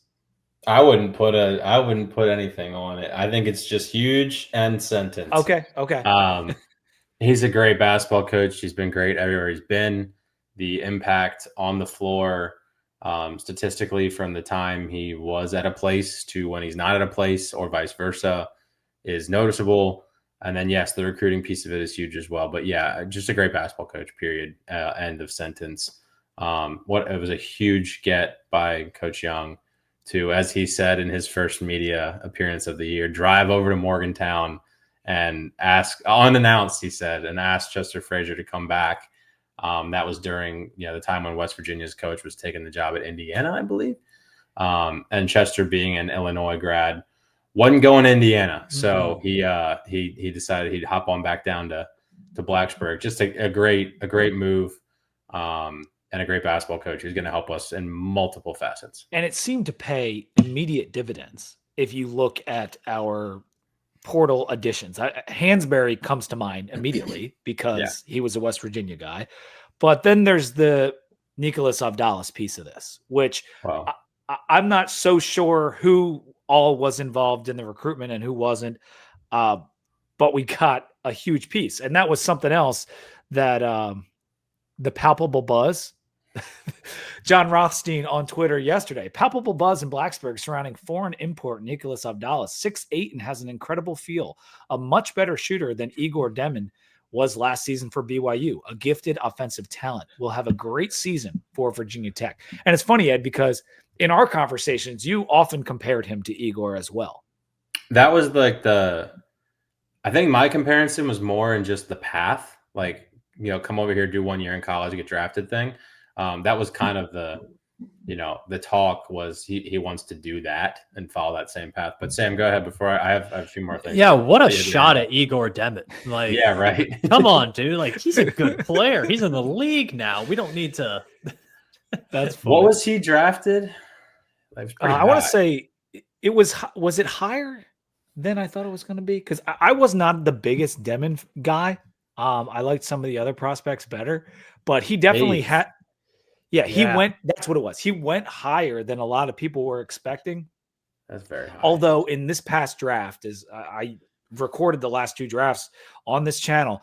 I wouldn't put anything on it. I think it's just huge and sentence. Okay. He's a great basketball coach. He's been great everywhere he's been. The impact on the floor, statistically, from the time he was at a place to when he's not at a place, or vice versa, is noticeable. And then, yes, the recruiting piece of it is huge as well. But yeah, just a great basketball coach, period. End of sentence. It was a huge get by Coach Young to, as he said in his first media appearance of the year, drive over to Morgantown and ask, unannounced, he said, and ask Chester Frazier to come back. That was during the time when West Virginia's coach was taking the job at Indiana, I believe. And Chester, being an Illinois grad, wasn't going to Indiana, so he decided he'd hop on back down to Blacksburg. Just a great move, and a great basketball coach who's going to help us in multiple facets. And it seemed to pay immediate dividends if you look at our portal additions. Hansberry comes to mind immediately because he was a West Virginia guy. But then there's the Nicholas Avdalas piece of this, which I'm not so sure who all was involved in the recruitment and who wasn't. But we got a huge piece. And that was something else that the palpable buzz. John Rothstein on Twitter yesterday. Palpable buzz in Blacksburg surrounding foreign import Nicholas Avdalas, 6'8" and has an incredible feel. A much better shooter than Igor Demon was last season for BYU. A gifted offensive talent. Will have a great season for Virginia Tech. And it's funny, Ed, because in our conversations, you often compared him to Igor as well. That was like I think my comparison was more in just the path, like, come over here, do 1 year in college, get drafted thing. That was kind of the talk was he wants to do that and follow that same path. But Sam, go ahead before I have a few more things. Yeah, what a shot at Igor Demit. Like, yeah, right. Come on, dude. Like, he's a good player. He's in the league now. We don't need to. That's funny. What was he drafted? I want to say it was it higher than I thought it was going to be? Because I was not the biggest Demon guy. I liked some of the other prospects better, but he definitely had. Yeah, he went. That's what it was. He went higher than a lot of people were expecting. That's very high. Although in this past draft, as I recorded the last 2 drafts on this channel,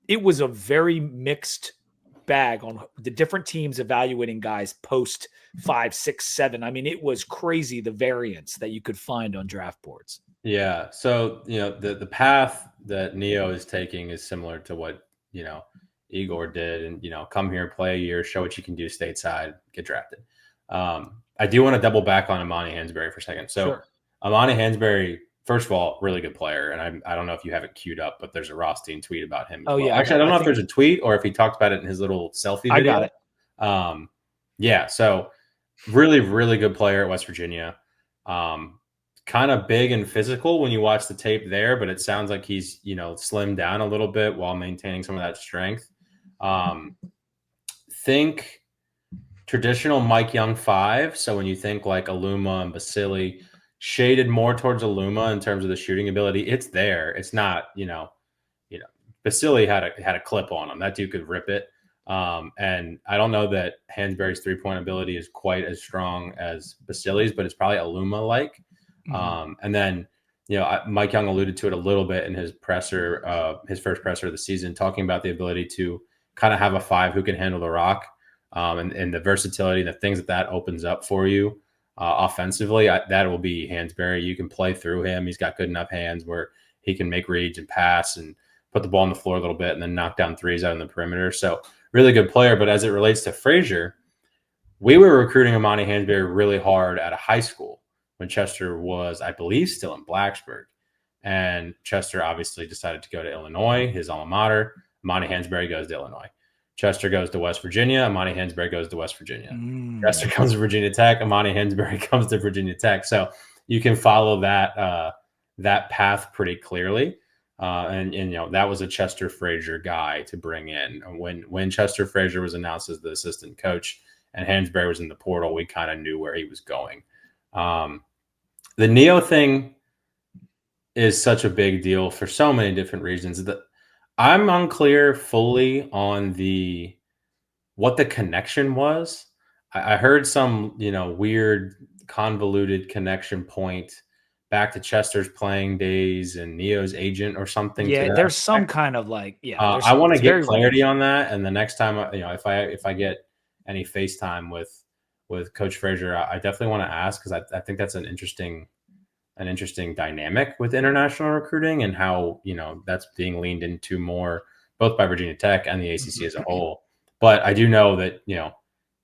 it was a very mixed bag on the different teams evaluating guys post 5, 6, 7. I mean, it was crazy the variance that you could find on draft boards. Yeah. So, the path that Neo is taking is similar to what, Igor did, and come here, play a year, show what you can do stateside, get drafted. I do want to double back on Amani Hansberry for a second. So sure. Amani Hansberry, first of all, really good player, and I don't know if you have it queued up, but there's a Rothstein tweet about him. Yeah, actually, I don't know if there's a tweet or if he talked about it in his little selfie video. I got it. Yeah, so really, really good player at West Virginia. Kind of big and physical when you watch the tape there, but it sounds like he's slimmed down a little bit while maintaining some of that strength. Think traditional Mike Young 5. So when you think like Aluma and Basili, shaded more towards Aluma in terms of the shooting ability, it's there. It's not, Basili had a clip on him. That dude could rip it. And I don't know that Hansberry's 3-point ability is quite as strong as Basili's, but it's probably Aluma-like. And then, Mike Young alluded to it a little bit in his presser, his first presser of the season, talking about the ability to kind of have a 5 who can handle the rock, and the versatility, the things that opens up for you offensively. That will be Hansberry. You can play through him. He's got good enough hands where he can make reads and pass and put the ball on the floor a little bit and then knock down threes out on the perimeter. So really good player. But as it relates to Frazier, we were recruiting Amani Hansberry really hard at a high school when Chester was, I believe, still in Blacksburg. And Chester obviously decided to go to Illinois, his alma mater. Amani Hansberry goes to Illinois. Chester goes to West Virginia. Amani Hansberry goes to West Virginia. Chester comes to Virginia Tech. Amani Hansberry comes to Virginia Tech. So you can follow that path pretty clearly. And that was a Chester Frazier guy to bring in. When Chester Frazier was announced as the assistant coach and Hansberry was in the portal, we kind of knew where he was going. The Neo thing is such a big deal for so many different reasons that I'm unclear fully on what the connection was. I heard some, weird convoluted connection point back to Chester's playing days and Neo's agent or something. Yeah, there's some kind of I want to get clarity on that. And the next time, if I get any FaceTime with Coach Frazier, I definitely want to ask, because I think that's an interesting dynamic with international recruiting and how, that's being leaned into more both by Virginia Tech and the ACC as a whole. But I do know that,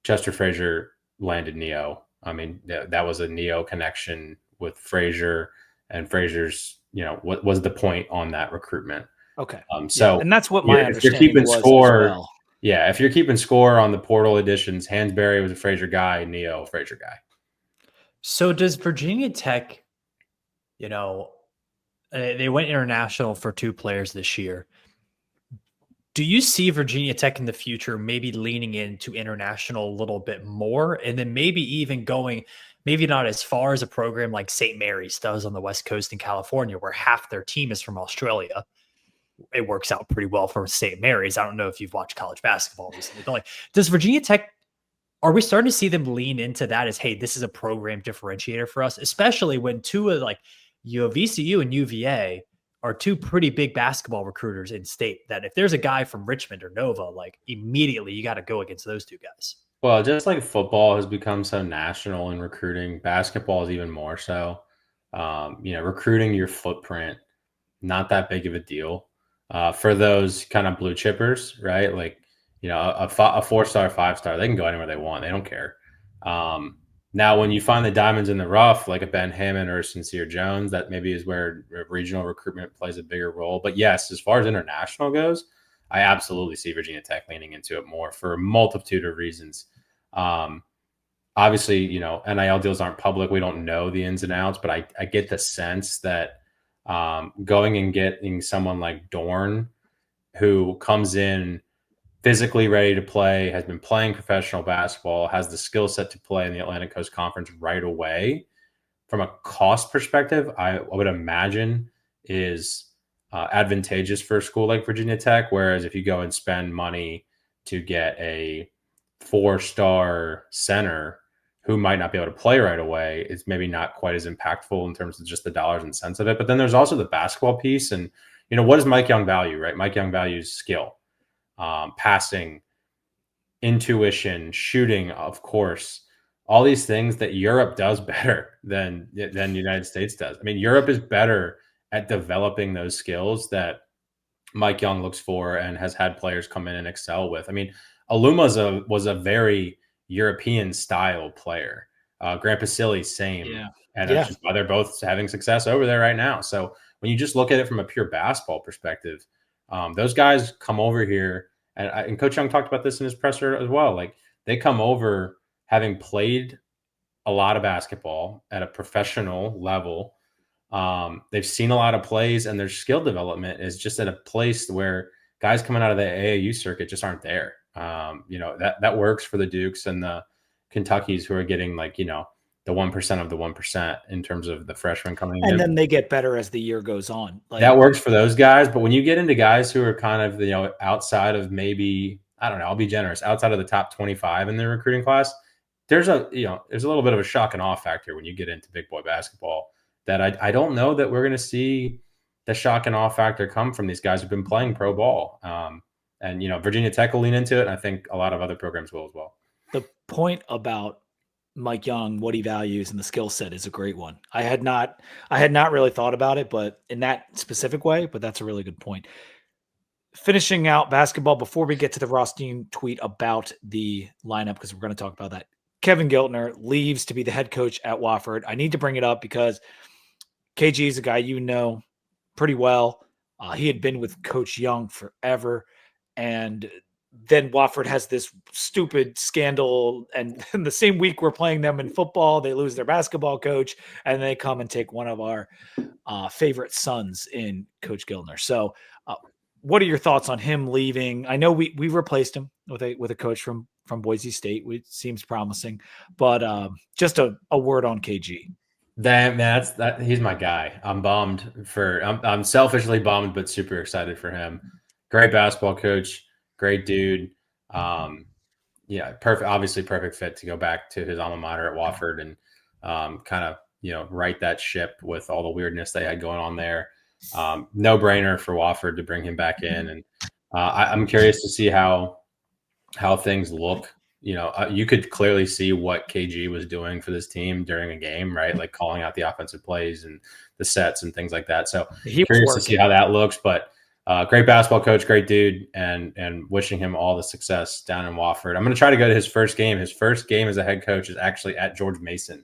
Chester Frazier landed Neo. I mean, that was a Neo connection with Frazier, and Frazier's, what was the point on that recruitment? Okay. So, and that's what my if you're keeping score, if you're keeping score on the portal additions, Hansberry was a Frazier guy, Neo, Frazier guy. So does Virginia Tech They went international for 2 players this year. Do you see Virginia Tech in the future maybe leaning into international a little bit more, and then maybe even going, maybe not as far as a program like St. Mary's does on the West Coast in California, where half their team is from Australia? It works out pretty well for St. Mary's. I don't know if you've watched college basketball recently, but does Virginia Tech, are we starting to see them lean into that as, hey, this is a program differentiator for us, especially when two of VCU and UVA are 2 pretty big basketball recruiters in state, that if there's a guy from Richmond or Nova, immediately you got to go against those 2 guys. Well, just like football has become so national in recruiting, basketball is even more so. Recruiting your footprint, not that big of a deal for those kind of blue chippers, right? A 4-star, 5-star, they can go anywhere they want. They don't care. Now, when you find the diamonds in the rough, like a Ben Hammond or a Sincere Jones, that maybe is where regional recruitment plays a bigger role. But yes, as far as international goes, I absolutely see Virginia Tech leaning into it more for a multitude of reasons. Obviously, NIL deals aren't public. We don't know the ins and outs, but I get the sense that going and getting someone like Dorn, who comes in physically ready to play, has been playing professional basketball, has the skill set to play in the Atlantic Coast Conference right away. From a cost perspective, I would imagine is advantageous for a school like Virginia Tech. Whereas if you go and spend money to get a 4-star center who might not be able to play right away, it's maybe not quite as impactful in terms of just the dollars and cents of it. But then there's also the basketball piece. And, what does Mike Young value, right? Mike Young values skill. Passing, intuition, shooting, of course, all these things that Europe does better than the United States does. I mean, Europe is better at developing those skills that Mike Young looks for and has had players come in and excel with. I mean, Aluma was a very European style player. Grant Basile, same. Yeah. And that's just why they're both having success over there right now. So when you just look at it from a pure basketball perspective, those guys come over here, and Coach Young talked about this in his presser as well. They come over having played a lot of basketball at a professional level. They've seen a lot of plays, and their skill development is just at a place where guys coming out of the AAU circuit just aren't there. That works for the Dukes and the Kentuckys, who are getting the 1% of the 1% in terms of the freshmen coming in. And then they get better as the year goes on. That works for those guys. But when you get into guys who are kind of, outside of maybe, I don't know, I'll be generous, outside of the top 25 in the recruiting class, there's a little bit of a shock and awe factor when you get into big boy basketball that I don't know that we're going to see the shock and awe factor come from these guys who've been playing pro ball. And Virginia Tech will lean into it. And I think a lot of other programs will as well. The point about Mike Young, what he values and the skill set is a great one. I had not really thought about it, but in that specific way, but that's a really good point. Finishing out basketball before we get to the Rothstein tweet about the lineup, because we're going to talk about that. Kevin Gilner leaves to be the head coach at Wofford. I need to bring it up because KG is a guy pretty well. He had been with Coach Young forever, and then Wofford has this stupid scandal, and in the same week we're playing them in football, they lose their basketball coach, and they come and take one of our favorite sons in Coach Gilner. So what are your thoughts on him leaving? I know we replaced him with a coach from Boise State, which seems promising, but just a word on KG. He's my guy. I'm selfishly bummed, but super excited for him. Great basketball coach. Great dude. Perfect. Obviously perfect fit to go back to his alma mater at Wofford and kind of, right that ship with all the weirdness they had going on there. No brainer for Wofford to bring him back in. And I'm curious to see how things look. You could clearly see what KG was doing for this team during a game, right? Like calling out the offensive plays and the sets and things like that. So curious to see how that looks, but great basketball coach, great dude, and wishing him all the success down in Wofford. I'm going to try to go to his first game. His first game as a head coach is actually at George Mason.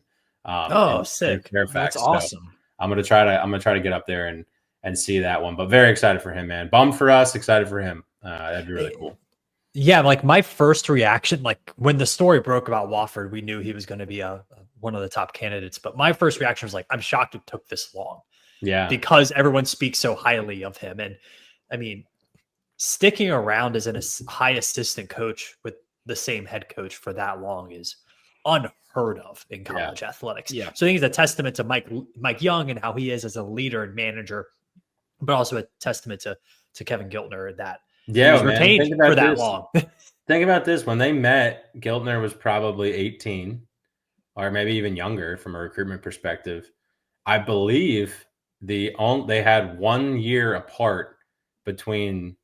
Sick! Fairfax. That's awesome. So I'm going to try to get up there and see that one. But very excited for him, man. Bummed for us, excited for him. That'd be really cool. Yeah, my first reaction, when the story broke about Wofford, we knew he was going to be a one of the top candidates. But my first reaction was like, I'm shocked it took this long. Yeah. Because everyone speaks so highly of him. And I mean, sticking around as a high assistant coach with the same head coach for that long is unheard of in college athletics. Yeah. So I think it's a testament to Mike Young and how he is as a leader and manager, but also a testament to Kevin Gilner that he was retained for that long. Think about this. When they met, Gilner was probably 18 or maybe even younger from a recruitment perspective. I believe they had 1 year apart between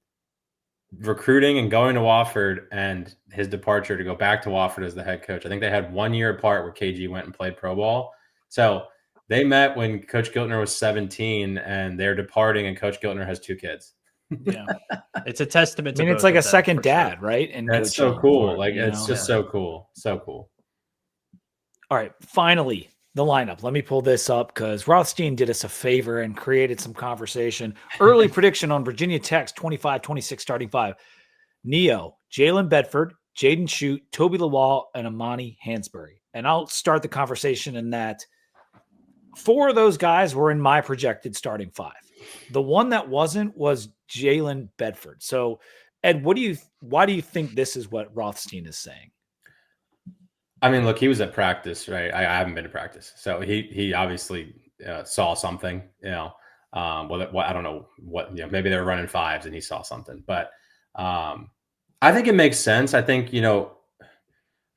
recruiting and going to Wofford and his departure to go back to Wofford as the head coach. I think they had 1 year apart where KG went and played pro ball. So they met when Coach Gilner was 17 and they're departing and Coach Gilner has 2 kids. Yeah. It's a testament to I mean, it's like a second dad, right? And that's so cool. Like, it's just so cool. So cool. All right. Finally, the lineup. Let me pull this up because Rothstein did us a favor and created some conversation. Early prediction on Virginia Tech's 25-26 starting 5. Neo, Jalen Bedford, Jaden Shute, Toby Lawal, and Amani Hansberry. And I'll start the conversation in that 4 of those guys were in my projected starting 5. The one that wasn't was Jalen Bedford. So, Ed, why do you think this is what Rothstein is saying? I mean, look, he was at practice, right? I haven't been to practice, so he obviously saw something. I don't know what. Maybe they were running 5s and he saw something. But I think it makes sense. I think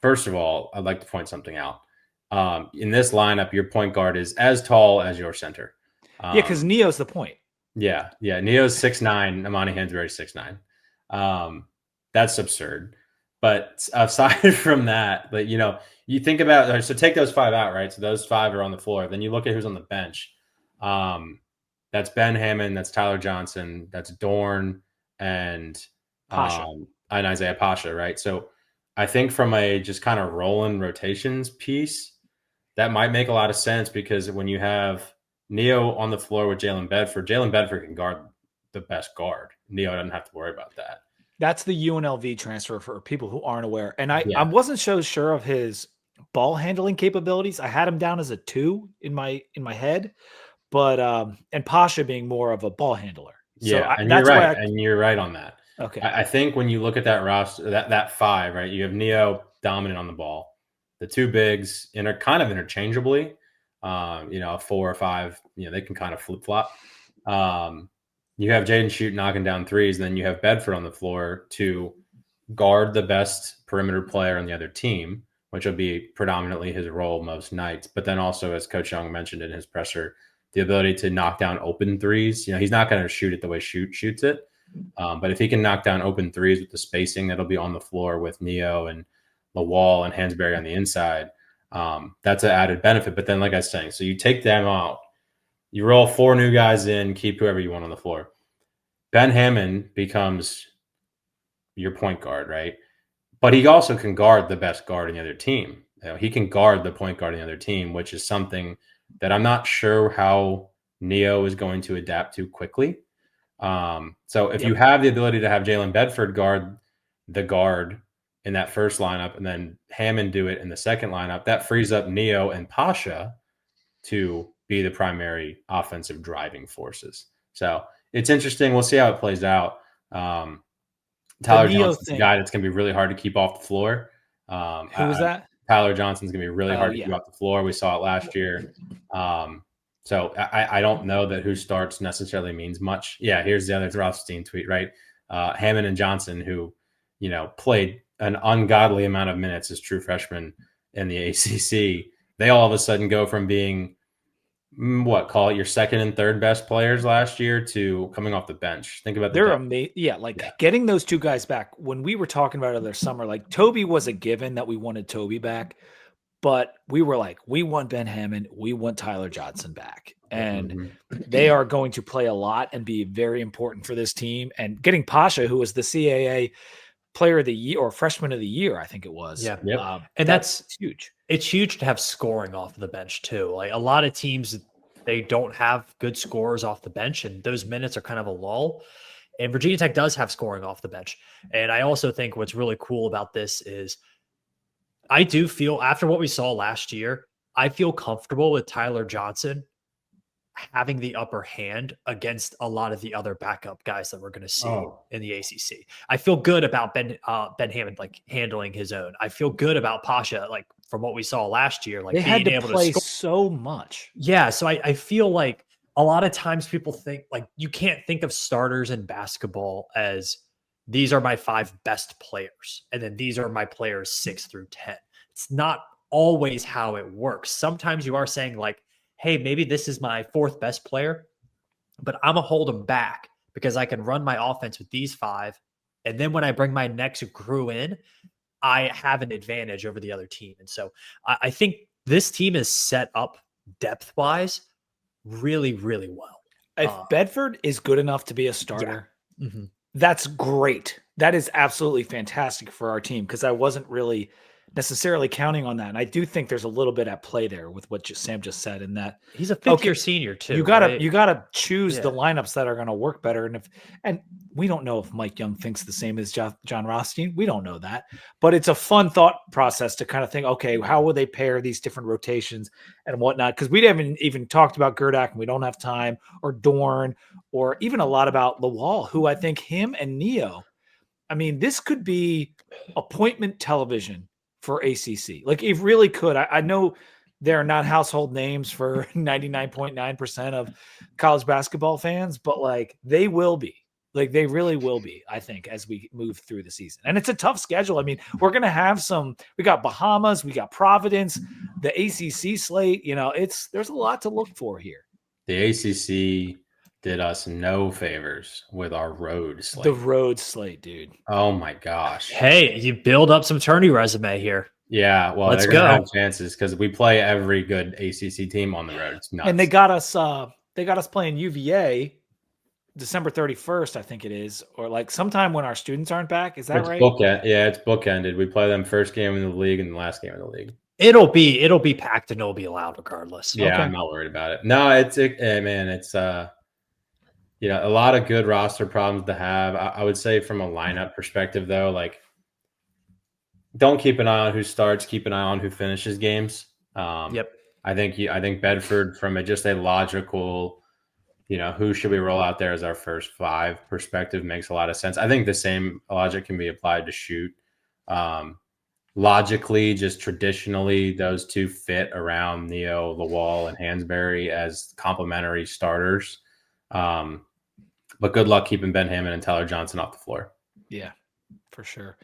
first of all, I'd like to point something out. In this lineup, your point guard is as tall as your center. Because Neo's the point. Yeah. Neo's 6'9", Amani Hansberry's 6'9". That's absurd. But aside from that, you think about, so take those 5 out, right? So those 5 are on the floor. Then you look at who's on the bench. That's Ben Hammond, that's Tyler Johnson, that's Dorn, and Isaiah Pasha, right? So I think from a just kind of rolling rotations piece, that might make a lot of sense because when you have Neo on the floor with Jalen Bedford can guard the best guard. Neo doesn't have to worry about that. That's the UNLV transfer for people who aren't aware. And I wasn't so sure of his ball handling capabilities. I had him down as a 2 in my head, but and Pasha being more of a ball handler. So you're right on that. Okay. I think when you look at that roster, that 5, right? You have Neo dominant on the ball. The 2 bigs kind of interchangeably. 4 or 5, they can kind of flip flop. You have Jaden Shute knocking down 3s, and then you have Bedford on the floor to guard the best perimeter player on the other team, which will be predominantly his role most nights. But then also, as Coach Young mentioned in his presser, the ability to knock down open 3s. He's not going to shoot it the way Shute shoots it. But if he can knock down open 3s with the spacing that'll be on the floor with Neo and Lawal and Hansberry on the inside, that's an added benefit. But then, like I was saying, so you take them out, you roll 4 new guys in, keep whoever you want on the floor. Ben Hammond becomes your point guard, right? But he also can guard the best guard in the other team. He can guard the point guard in the other team, which is something that I'm not sure how Neo is going to adapt to quickly. So if you have the ability to have Jalen Bedford guard the guard in that first lineup and then Hammond do it in the second lineup, that frees up Neo and Pasha to be the primary offensive driving forces. So it's interesting. We'll see how it plays out. Tyler Johnson's a guy that's going to be really hard to keep off the floor. Who was that? Tyler Johnson's going to be really hard to keep off the floor. We saw it last year. So I don't know that who starts necessarily means much. Yeah, here's the other Rothstein tweet, right? Hammond and Johnson, who, played an ungodly amount of minutes as true freshmen in the ACC. They all of a sudden go from being, call it your second and third best players last year to coming off the bench. Think about they're amazing. Yeah, getting those 2 guys back. When we were talking about it this summer, Toby was a given that we wanted Toby back, but we were like, we want Ben Hammond, we want Tyler Johnson back, and they are going to play a lot and be very important for this team. And getting Pasha, who was the CAA Player of the Year or Freshman of the Year, I think it was. Yeah, and that's huge. It's huge to have scoring off the bench too. Like a lot of teams, they don't have good scorers off the bench, and those minutes are kind of a lull. And Virginia Tech does have scoring off the bench. And I also think what's really cool about this is I do feel after what we saw last year, I feel comfortable with Tyler Johnson having the upper hand against a lot of the other backup guys that we're going to see in the ACC. I feel good about Ben Hammond like handling his own. I feel good about Pasha, like from what we saw last year, like They being had to able play to score. so much. Yeah, so I feel like a lot of times people think like you can't think of starters in basketball as these are my 5 best players, and then these are my players 6 through 10. It's not always how it works. Sometimes you are saying like, hey, maybe this is my 4th best player, but I'm going to hold them back because I can run my offense with these 5. And then when I bring my next crew in, I have an advantage over the other team. And so I think this team is set up depth-wise really, really well. If Bedford is good enough to be a starter, Mm-hmm. that's great. That is absolutely fantastic for our team because I wasn't really necessarily counting on that. And I do think there's a little bit at play there with what Sam just said in that he's a 5th-year senior too. You gotta right? choose the lineups that are going to work better. And we don't know if Mike Young thinks the same as John Rothstein. We don't know that, but it's a fun thought process to kind of think, okay, how will they pair these different rotations and whatnot? Because we haven't even talked about Gerdak and we don't have time, or Dorn, or even a lot about Lawal, who I think him and Neo, I mean, this could be appointment television for ACC. Like it really could. I know they're not household names for 99.9% of college basketball fans, but like they will be. Like they really will be, I think, as we move through the season. And it's a tough schedule. I mean, we're going to have we got Bahamas, we got Providence, the ACC slate, there's a lot to look for here. The ACC did us no favors with our road slate. The road slate, dude. Oh my gosh. Hey, you build up some tourney resume here. Yeah, well, Let's they're gonna go. have chances because we play every good ACC team on the road. It's nuts. And they got us playing UVA December 31st, I think it is, or like sometime when our students aren't back. Is that right? It's bookended. We play them first game in the league and the last game in the league. It'll be packed and it'll be allowed regardless. Yeah, okay. I'm not worried about it. No, it's a lot of good roster problems to have. I would say from a lineup perspective, though, like don't keep an eye on who starts, keep an eye on who finishes games. Yep. I think Bedford, from just a logical, who should we roll out there as our first 5 perspective, makes a lot of sense. I think the same logic can be applied to shoot. Logically, just traditionally, those 2 fit around Neo, Lawal, and Hansberry as complementary starters. But good luck keeping Ben Hammond and Tyler Johnson off the floor. Yeah, for sure.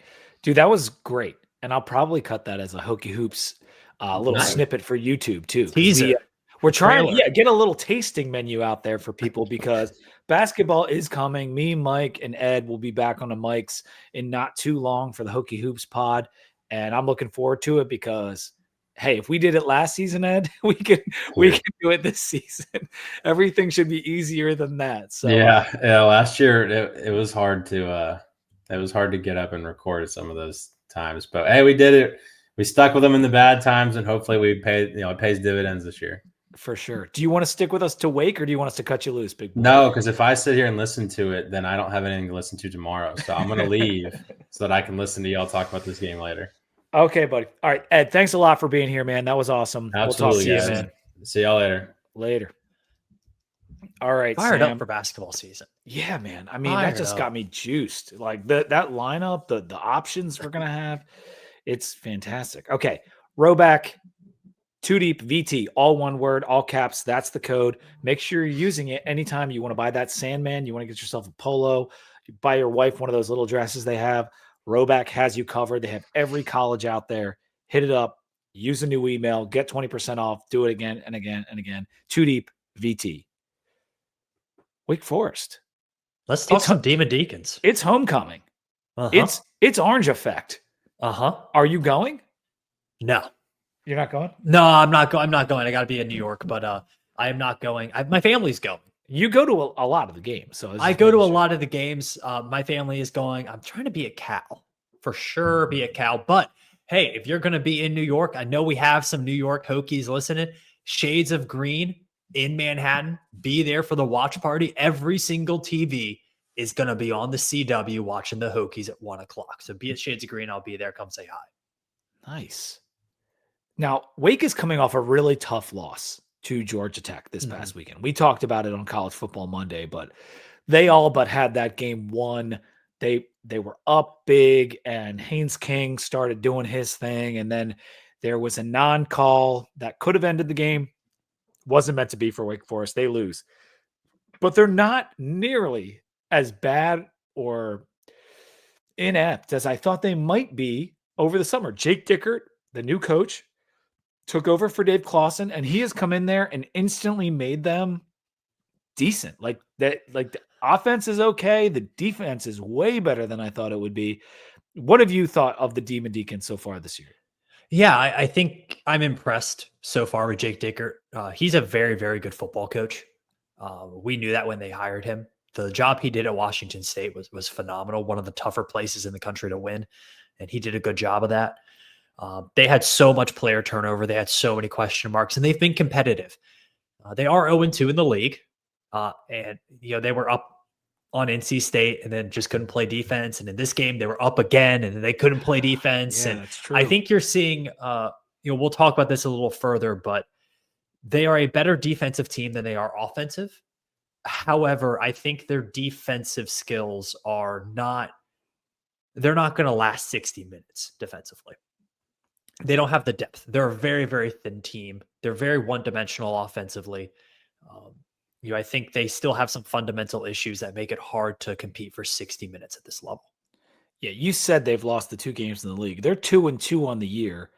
Dude, that was great. And I'll probably cut that as a Hokie Hoops little snippet for YouTube too. We're trying to get a little tasting menu out there for people because basketball is coming. Me, Mike, and Ed will be back on the mics in not too long for the Hokie Hoops pod. And I'm looking forward to it because, hey, if we did it last season, Ed, we can do it this season. Everything should be easier than that. So yeah. Last year it was hard to get up and record at some of those times, but hey, we did it. We stuck with them in the bad times, and hopefully it pays dividends this year. For sure. Do you want to stick with us to Wake, or do you want us to cut you loose, big boy? No, because if I sit here and listen to it, then I don't have anything to listen to tomorrow. So I'm going to leave so that I can listen to y'all talk about this game later. Okay, buddy. All right, Ed, thanks a lot for being here, man. That was awesome. Absolutely, we'll talk to you, man. See y'all later. Later. All right, fired Sam. up for basketball season. Yeah, man. I mean, that just got me juiced. Like that lineup, the options we're going to have, it's fantastic. Okay, Rowback. 2 Deep VT, all one word, all caps. That's the code. Make sure you're using it anytime you want to buy that Sandman. You want to get yourself a polo. You buy your wife one of those little dresses they have. Rowback has you covered. They have every college out there. Hit it up. Use a new email. Get 20% off. Do it again and again and again. 2 Deep VT. Wake Forest. Let's talk some Demon Deacons. It's homecoming. It's Orange Effect. Are you going? No. You're not going? No, I'm not going. I got to be in New York, but I am not going. My family's going. You go to a lot of the games, so I go to a lot of the games. My family is going. I'm trying to be at Cal for sure. Be at Cal, but hey, if you're going to be in New York, I know we have some New York Hokies listening. Shades of Green in Manhattan. Be there for the watch party. Every single TV is going to be on the CW watching the Hokies at 1:00. So be at Shades of Green. I'll be there. Come say hi. Nice. Now, Wake is coming off a really tough loss to Georgia Tech this past weekend. We talked about it on College Football Monday, but they all but had that game won. They were up big, and Haynes King started doing his thing, and then there was a non-call that could have ended the game. Wasn't meant to be for Wake Forest. They lose. But they're not nearly as bad or inept as I thought they might be over the summer. Jake Dickert, the new coach, took over for Dave Clawson, and he has come in there and instantly made them decent. Like the offense is okay. The defense is way better than I thought it would be. What have you thought of the Demon Deacons so far this year? Yeah, I think I'm impressed so far with Jake Dickert. He's a very, very good football coach. We knew that when they hired him. The job he did at Washington State was phenomenal. One of the tougher places in the country to win, and he did a good job of that. They had so much player turnover. They had so many question marks, and they've been competitive. They are 0-2 in the league, and they were up on NC State and then just couldn't play defense. And in this game, they were up again and they couldn't play defense. Yeah, and that's true. I think you're seeing, we'll talk about this a little further, but they are a better defensive team than they are offensive. However, I think their defensive skills they're not going to last 60 minutes defensively. They don't have the depth. They're a very, very thin team. They're very one-dimensional offensively. I think they still have some fundamental issues that make it hard to compete for 60 minutes at this level. Yeah, you said they've lost the 2 games in the league. They're 2-2 on the year.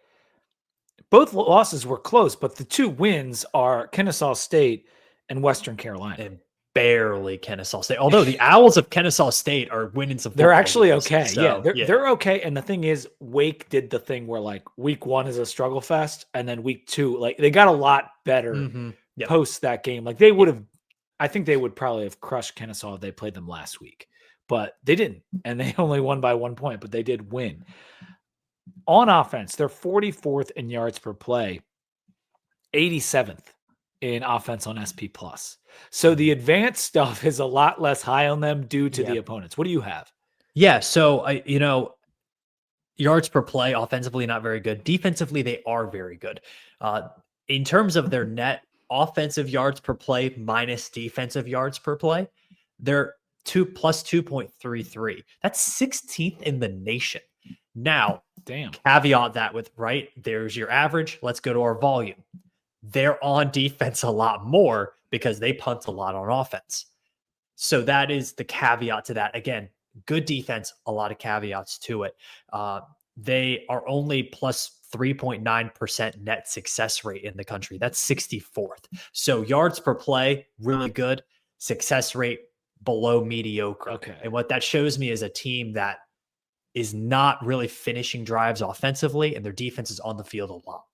Both losses were close, but the 2 wins are Kennesaw State and Western Carolina. And barely Kennesaw State. Although the Owls of Kennesaw State are winning some football They're actually games, okay. so, They're okay. And the thing is, Wake did the thing where like week 1 is a struggle fest, and then week 2, like they got a lot better post that game. Like they would have, I think they would probably have crushed Kennesaw if they played them last week, but they didn't. And they only won by 1 point, but they did win. On offense, they're 44th in yards per play, 87th in offense on SP+. So the advanced stuff is a lot less high on them due to the opponents. What do you have? Yeah, so yards per play offensively not very good. Defensively, they are very good. In terms of their net offensive yards per play minus defensive yards per play, they're plus 2.33. That's 16th in the nation. Now, caveat that with, there's your average. Let's go to our volume. They're on defense a lot more because they punt a lot on offense. So that is the caveat to that. Again, good defense, a lot of caveats to it. They are only plus 3.9% net success rate in the country. That's 64th. So yards per play, really good. Success rate below mediocre. Okay. And what that shows me is a team that is not really finishing drives offensively, and their defense is on the field a lot.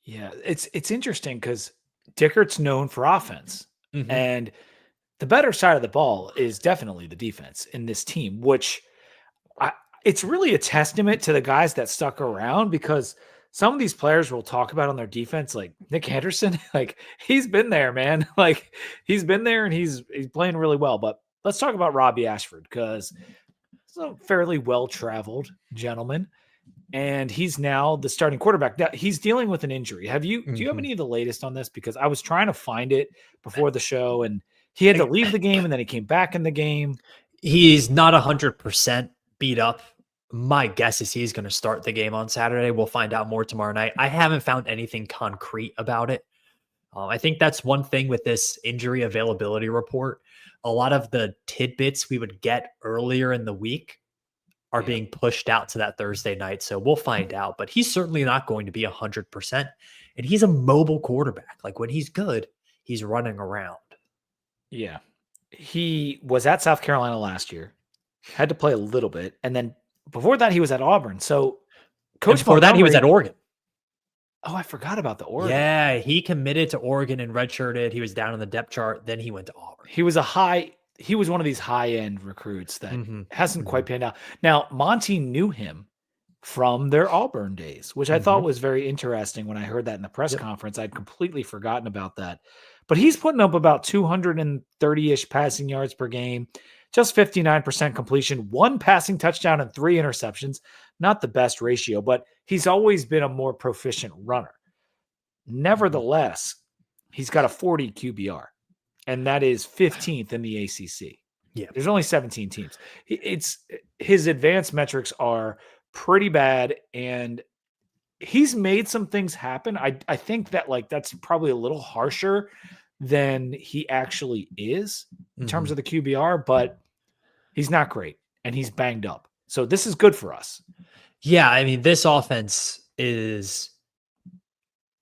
Yeah, it's interesting because Dickert's known for offense, and the better side of the ball is definitely the defense in this team, which it's really a testament to the guys that stuck around, because some of these players we'll talk about on their defense, like Nick Anderson, like he's been there, man. Like he's been there and he's playing really well. But let's talk about Robbie Ashford, because he's a fairly well-traveled gentleman, and he's now the starting quarterback. Now, he's dealing with an injury. Do you have any of the latest on this? Because I was trying to find it before the show, and he had to leave the game, and then he came back in the game. He's not 100% beat up. My guess is he's going to start the game on Saturday. We'll find out more tomorrow night. I haven't found anything concrete about it. I think that's one thing with this injury availability report. A lot of the tidbits we would get earlier in the week are being pushed out to that Thursday night. So we'll find out, but he's certainly not going to be 100%. And he's a mobile quarterback. Like when he's good, he's running around. Yeah. He was at South Carolina last year, had to play a little bit. And then before that, he was at Auburn. So Coach before that, he was at Oregon. Oh, I forgot about the Oregon. Yeah, he committed to Oregon and redshirted. He was down on the depth chart. Then he went to Auburn. He was one of these high-end recruits that hasn't quite panned out. Now, Monty knew him from their Auburn days, which I thought was very interesting when I heard that in the press conference. I'd completely forgotten about that. But he's putting up about 230-ish passing yards per game, just 59% completion, 1 passing touchdown and 3 interceptions. Not the best ratio, but he's always been a more proficient runner. Nevertheless, he's got a 40 QBR, and that is 15th in the ACC. Yeah. There's only 17 teams. His advanced metrics are pretty bad, and he's made some things happen. I think that that's probably a little harsher than he actually is in terms of the QBR, but he's not great and he's banged up. So this is good for us. Yeah, I mean, this offense is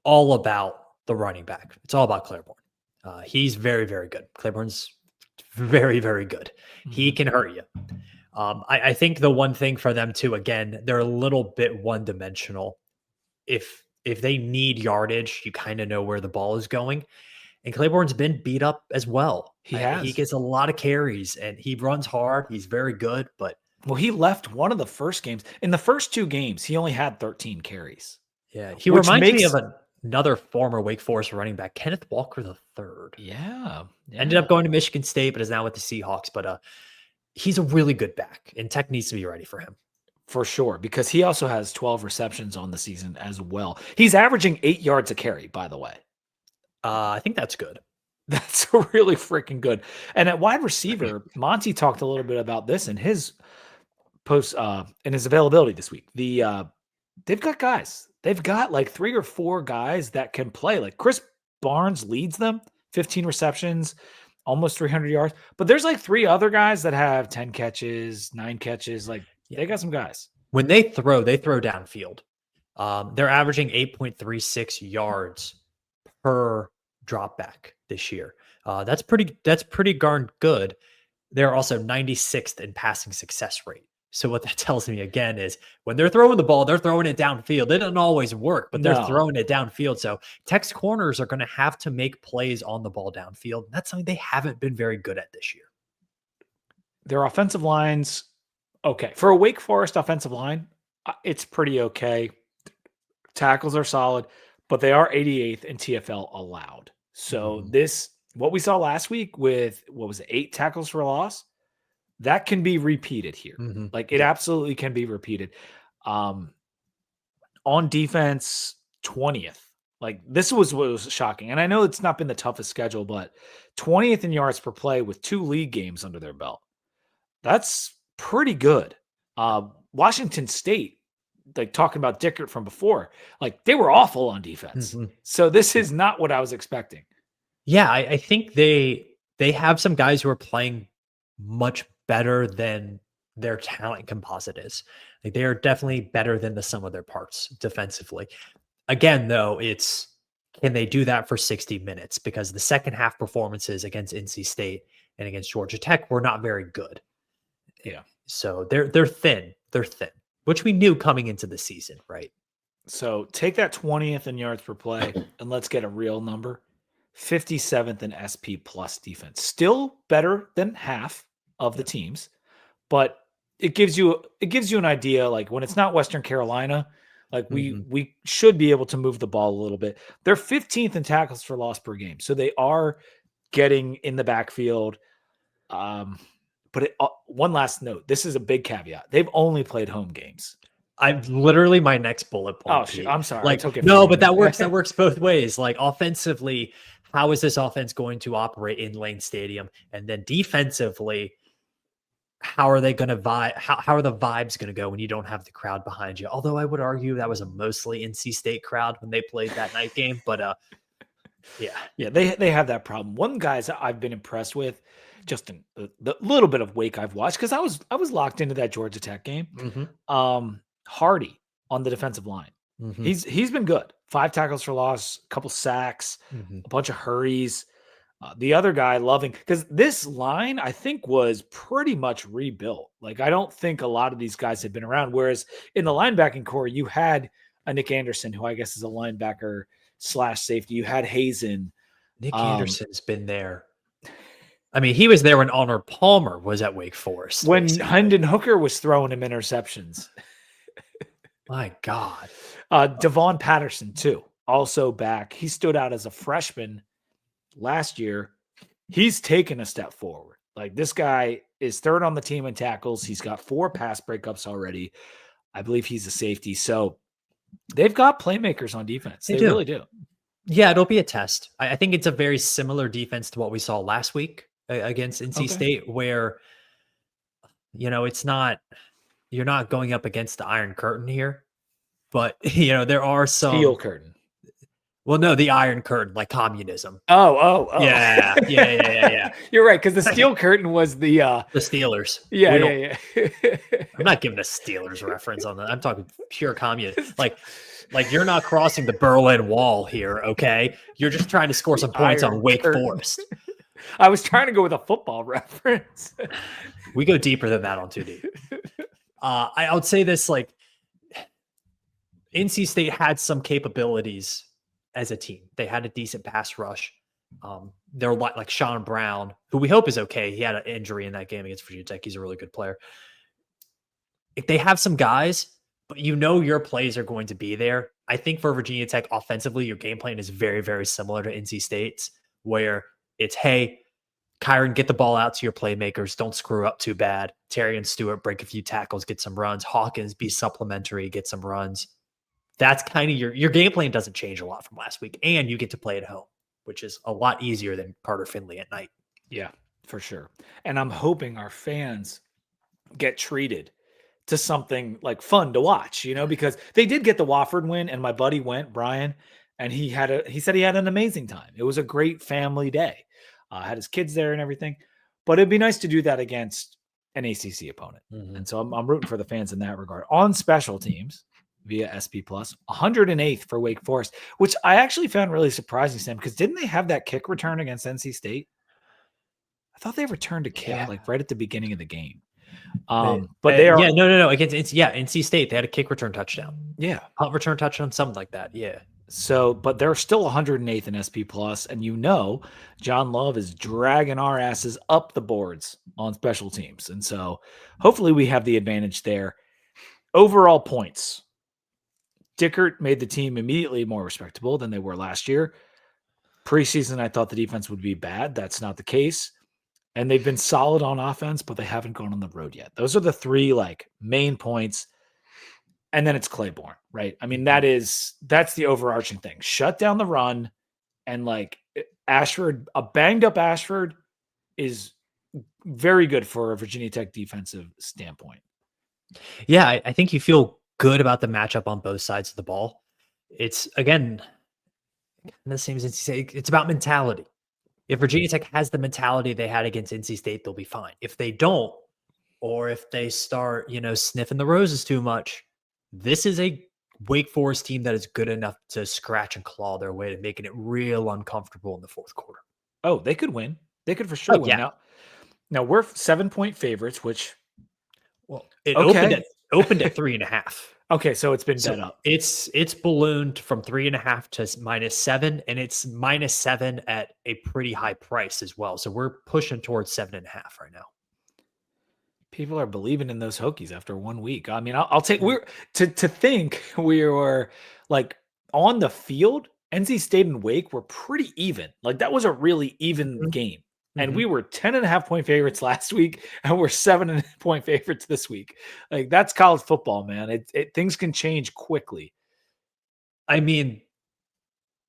all about the running back. It's all about Claiborne. He's very, very good. Claiborne's very, very good. He can hurt you. I think the one thing for them too, again, they're a little bit one-dimensional. If they need yardage, you kind of know where the ball is going. And Claiborne's been beat up as well. He has. He gets a lot of carries and he runs hard. He's very good, but he left one of the first games. In the first 2 games, he only had 13 carries. Yeah, he reminds me of another former Wake Forest running back, Kenneth Walker III. Yeah. Ended up going to Michigan State, but is now with the Seahawks. But he's a really good back, and Tech needs to be ready for him. For sure, because he also has 12 receptions on the season as well. He's averaging 8 yards a carry, by the way. I think that's good. That's really freaking good. And at wide receiver, Monty talked a little bit about this in his post in his availability this week. They've got guys. They've got like 3 or 4 guys that can play. Like Chris Barnes leads them, 15 receptions, almost 300 yards. But there's like 3 other guys that have 10 catches, 9 catches. Like they got some guys. When they throw downfield. They're averaging 8.36 yards per drop back this year. That's pretty darn good. They're also 96th in passing success rate. So what that tells me again is when they're throwing the ball, they're throwing it downfield. It doesn't always work, but they're throwing it downfield. So Tech's corners are going to have to make plays on the ball downfield. That's something they haven't been very good at this year. Their offensive lines, okay. For a Wake Forest offensive line, it's pretty okay. Tackles are solid, but they are 88th in TFL allowed. So what we saw last week with, 8 tackles for loss, that can be repeated here. Like it absolutely can be repeated. On defense, 20th. Like this was what was shocking. And I know it's not been the toughest schedule, but 20th in yards per play with 2 league games under their belt. That's pretty good. Washington State, like talking about Dickert from before, like they were awful on defense. So this is not what I was expecting. Yeah, I think they have some guys who are playing much better than their talent composite is. Like they are definitely better than the sum of their parts defensively. Again, though, it's can they do that for 60 minutes? Because the second half performances against NC State and against Georgia Tech were not very good. Yeah. So they're thin. They're thin, which we knew coming into the season, right? So take that 20th in yards per play and let's get a real number. 57th in SP plus defense. Still better than half of the teams, but it gives you an idea. Like when it's not Western Carolina, like we should be able to move the ball a little bit. They're 15th in tackles for loss per game, so they are getting in the backfield. But one last note: this is a big caveat. They've only played home games. I've literally my next bullet point. Oh shit! I'm sorry. Like no, but that works. That works both ways. Like offensively, how is this offense going to operate in Lane Stadium? And then defensively, how are they going to vibe? How are the vibes going to go when you don't have the crowd behind you? Although I would argue that was a mostly NC State crowd when they played that night game. But yeah, they have that problem. One guys I've been impressed with, just in the little bit of Wake I've watched, because I was locked into that Georgia Tech game. Hardy on the defensive line. He's been good. 5 tackles for loss, a couple sacks, a bunch of hurries. The other guy loving, because this line I think was pretty much rebuilt. Like I don't think a lot of these guys had been around. Whereas in the linebacking core, you had a Nick Anderson, who I guess is a linebacker / safety. You had Hazen. Nick Anderson's been there. I mean, he was there when Honor Palmer was at Wake Forest. When Hendon Hooker was throwing him interceptions. My God. Devon Patterson, too, also back. He stood out as a freshman last year. He's taken a step forward. Like this guy is third on the team in tackles. He's got 4 pass breakups already. I believe he's a safety. So they've got playmakers on defense. They really do. Yeah, it'll be a test. I think it's a very similar defense to what we saw last week against NC State, where, it's not, you're not going up against the Iron Curtain here, but, there are some. Steel curtain. Well, no, the Iron Curtain, like communism. Oh. Yeah. You're right, because the Steel Curtain was the Steelers. Yeah. I'm not giving a Steelers reference on that. I'm talking pure communism. Like you're not crossing the Berlin Wall here, okay? You're just trying to score some points on Wake Forest. I was trying to go with a football reference. We go deeper than that on 2D. I would say this, NC State had some capabilities as a team. They had a decent pass rush. They're like Sean Brown, who we hope is okay. He had an injury in that game against Virginia Tech. He's a really good player. If they have some guys, but your plays are going to be there. I think for Virginia Tech offensively, your game plan is very, very similar to NC State's, where it's, hey, Kyron, get the ball out to your playmakers. Don't screw up too bad. Terry and Stewart break a few tackles, get some runs. Hawkins, be supplementary, get some runs. That's kind of your game plan doesn't change a lot from last week. And you get to play at home, which is a lot easier than Carter Finley at night. Yeah, for sure. And I'm hoping our fans get treated to something like fun to watch, because they did get the Wofford win, and my buddy went, Brian, and he said he had an amazing time. It was a great family day. Had his kids there and everything, but it'd be nice to do that against an ACC opponent. And so I'm rooting for the fans in that regard. On special teams via SP Plus, 108th for Wake Forest, which I actually found really surprising, Sam, because didn't they have that kick return against NC State? I thought they returned a kick right at the beginning of the game. But they are no against NC State. They had a kick return touchdown. Yeah, punt return touchdown, something like that. Yeah. So, but they're still 108th in SP Plus, and John Love is dragging our asses up the boards on special teams, and so hopefully we have the advantage there. Overall points, Dickert made the team immediately more respectable than they were last year. Preseason, I thought the defense would be bad. That's not the case. And they've been solid on offense, but they haven't gone on the road yet. Those are the 3 main points. And then it's Claiborne, right? I mean, that's the overarching thing. Shut down the run, and Ashford, a banged up Ashford is very good for a Virginia Tech defensive standpoint. Yeah, I think you feel good about the matchup on both sides of the ball. It's, again, the same as NC State. It's about mentality. If Virginia Tech has the mentality they had against NC State, they'll be fine. If they don't, or if they start, sniffing the roses too much, this is a Wake Forest team that is good enough to scratch and claw their way to making it real uncomfortable in the fourth quarter. Oh, they could win. They could for sure win. Yeah. Now we're 7-point favorites, which it opened at 3.5. Okay, so it's been bet up. It's ballooned from 3.5 to -7, and it's -7 at a pretty high price as well. So we're pushing towards 7.5 right now. People are believing in those Hokies after 1 week. I mean, I'll take to think we were on the field. NC State and Wake were pretty even. That was a really even game. And we were 10.5-point favorites last week, and we're 7-point favorites this week. That's college football, man. Things can change quickly. I mean,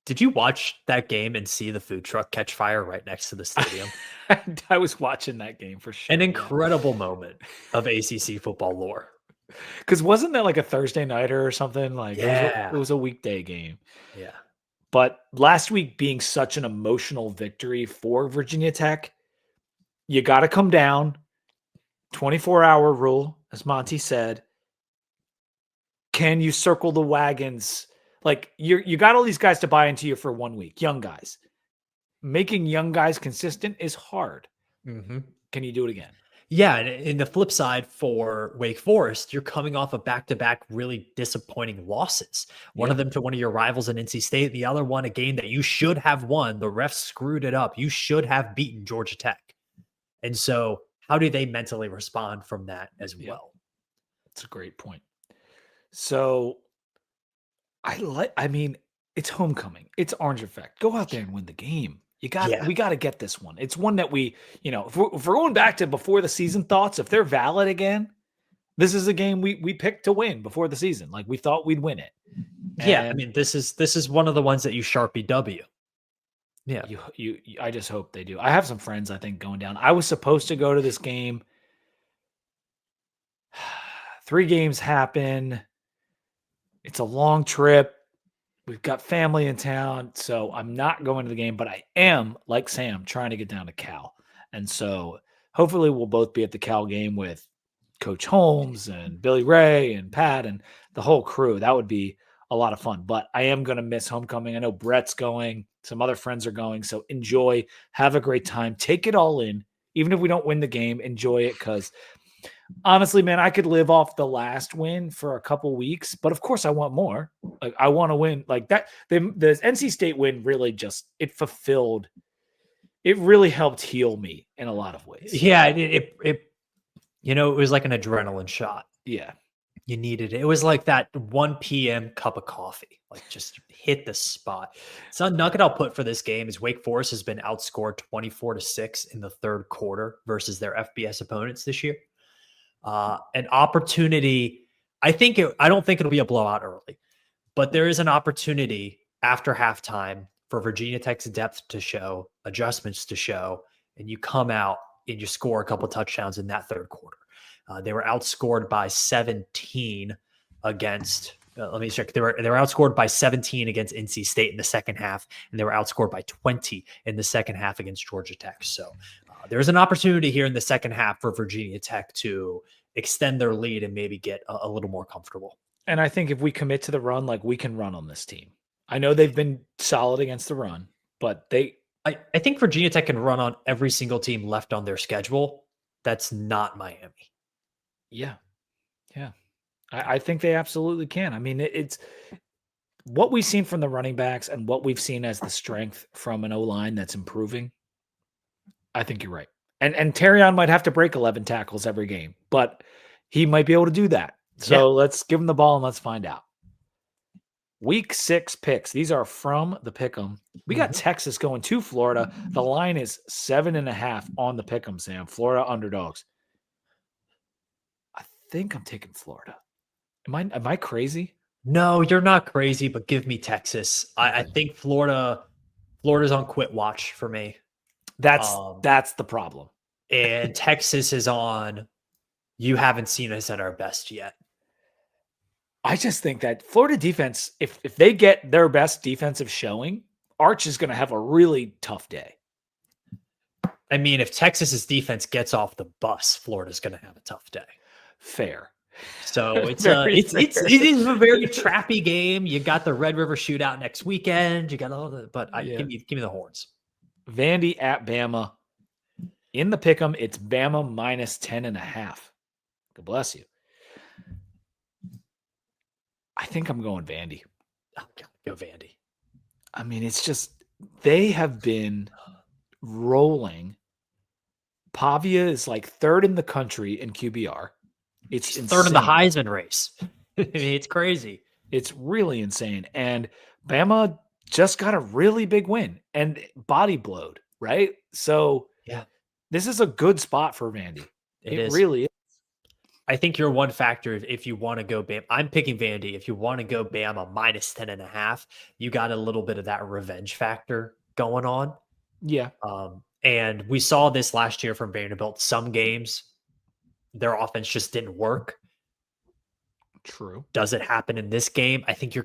did you watch that game and see the food truck catch fire right next to the stadium? I was watching that game for sure. An incredible moment of ACC football lore. Because wasn't that a Thursday nighter or something? Yeah. It was a weekday game. Yeah. But last week being such an emotional victory for Virginia Tech, you got to come down. 24-hour rule, as Monty said. Can you circle the wagons? You got all these guys to buy into you for 1 week, young guys. Making young guys consistent is hard. Can you do it again? Yeah, and in the flip side for Wake Forest, you're coming off of back-to-back really disappointing losses. One of them to one of your rivals in NC State, the other one a game that you should have won. The refs screwed it up. You should have beaten Georgia Tech. And so how do they mentally respond from that as well? That's a great point. So I mean, it's homecoming. It's Orange Effect. Go out there and win the game. We got to get this one. It's one that we, if we're going back to before the season thoughts, if they're valid again, this is a game we picked to win before the season. Like we thought we'd win it. Yeah, I mean, this is one of the ones that you Sharpie W. Yeah. I just hope they do. I have some friends, I think, going down. I was supposed to go to this game. 3 games happen. It's a long trip. We've got family in town, so I'm not going to the game, but I am, like Sam, trying to get down to Cal. And so hopefully we'll both be at the Cal game with Coach Holmes and Billy Ray and Pat and the whole crew. That would be a lot of fun, but I am going to miss homecoming. I know Brett's going. Some other friends are going. So enjoy. Have a great time. Take it all in. Even if we don't win the game, enjoy it because honestly, man, I could live off the last win for a couple weeks, but of course I want more. Like I want to win like that. The NC State win really just, it really helped heal me in a lot of ways. Yeah. It was like an adrenaline shot. Yeah. You needed it. It was like that 1 p.m. cup of coffee, like just hit the spot. So nugget I'll put for this game is Wake Forest has been outscored 24-6 in the third quarter versus their FBS opponents this year. An opportunity. I don't think it'll be a blowout early, but there is an opportunity after halftime for Virginia Tech's depth to show, adjustments to show, and you come out and you score a couple touchdowns in that third quarter. They were outscored by 17 against. Let me check. They were outscored by 17 against NC State in the second half, and they were outscored by 20 in the second half against Georgia Tech. So there's an opportunity here in the second half for Virginia Tech to extend their lead and maybe get a little more comfortable. And I think if we commit to the run, like we can run on this team. I know they've been solid against the run, but I think Virginia Tech can run on every single team left on their schedule. That's not Miami. Yeah. Yeah. I think they absolutely can. I mean, it's what we've seen from the running backs and what we've seen as the strength from an O-line that's improving. I think you're right. And Terrion might have to break 11 tackles every game, but he might be able to do that. So let's give him the ball and let's find out. Week 6 picks. These are from the Pick'em. We got Texas going to Florida. The line is 7.5 on the Pick'em, Sam. Florida underdogs. I think I'm taking Florida. Am I crazy? No, you're not crazy, but give me Texas. I think Florida's on quit watch for me. That's the problem. And Texas is on, you haven't seen us at our best yet. I just think that Florida defense, if they get their best defensive showing, Arch is going to have a really tough day. I mean, if Texas's defense gets off the bus, Florida's going to have a tough day. Fair. So it is a very trappy game. You got the Red River Shootout next weekend. You got all the, but give me the horns. Vandy at Bama. In the Pick'em, it's Bama minus 10.5. God bless you. I think I'm going Vandy. Oh, God, go Vandy. I mean, it's just they have been rolling. Pavia is like third in the country in QBR. It's third in the Heisman race. I mean, it's crazy. It's really insane. And Bama just got a really big win and body blowed, right? So this is a good spot for Vandy. It really is. I think you're one factor if you want to go Bama. I'm picking Vandy. If you want to go Bama minus 10.5, you got a little bit of that revenge factor going on. Yeah. And we saw this last year from Vanderbilt. Some games, their offense just didn't work. True. Does it happen in this game? I think you're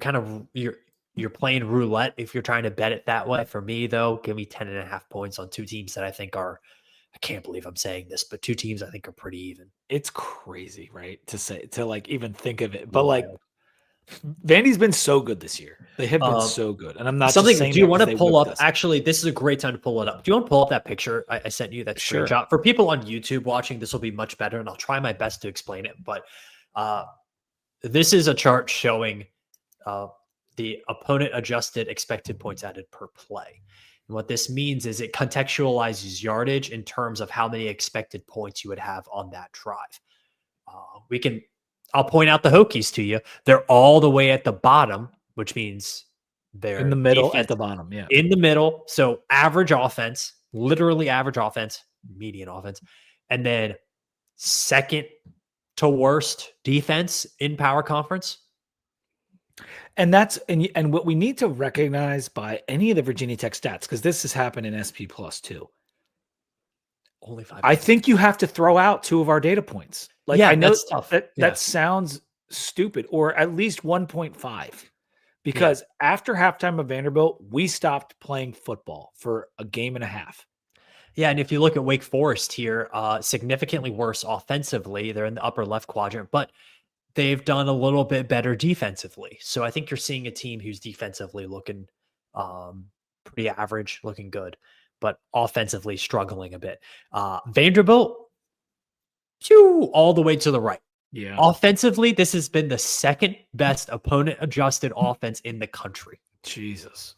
playing roulette if you're trying to bet it that way. For me, though, give me 10.5 points on two teams that I think are, I can't believe I'm saying this, but two teams I think are pretty even. It's crazy, right? To like even think of it. But like Vandy's been so good this year. They have been so good. And I'm not something. Just saying do you want to pull up? Us. Actually, this is a great time to pull it up. Do you want to pull up that picture I sent you? That screenshot for people on YouTube watching. This will be much better, and I'll try my best to explain it. But this is a chart showing the opponent adjusted expected points added per play. And what this means is it contextualizes yardage in terms of how many expected points you would have on that drive. I'll point out the Hokies to you. They're all the way at the bottom, which means Their In the middle defense at the bottom. Yeah. in the middle. So average offense, literally average offense, median offense, and then second to worst defense in power conference. And and what we need to recognize by any of the Virginia Tech stats, because this has happened in SP Plus too. Only 5. I think you have to throw out 2 of our data points. Like, Yeah, I know that's tough. that Yeah. that sounds stupid, or at least 1.5, because after halftime of Vanderbilt, we stopped playing football for a game and a half. Yeah, and if you look at Wake Forest here, significantly worse offensively. They're in the upper left quadrant, but they've done a little bit better defensively. So I think you're seeing a team who's defensively looking pretty average, looking good, but offensively struggling a bit. Vanderbilt, all the way to the right. Yeah. Offensively, this has been the second best opponent adjusted offense in the country. Jesus.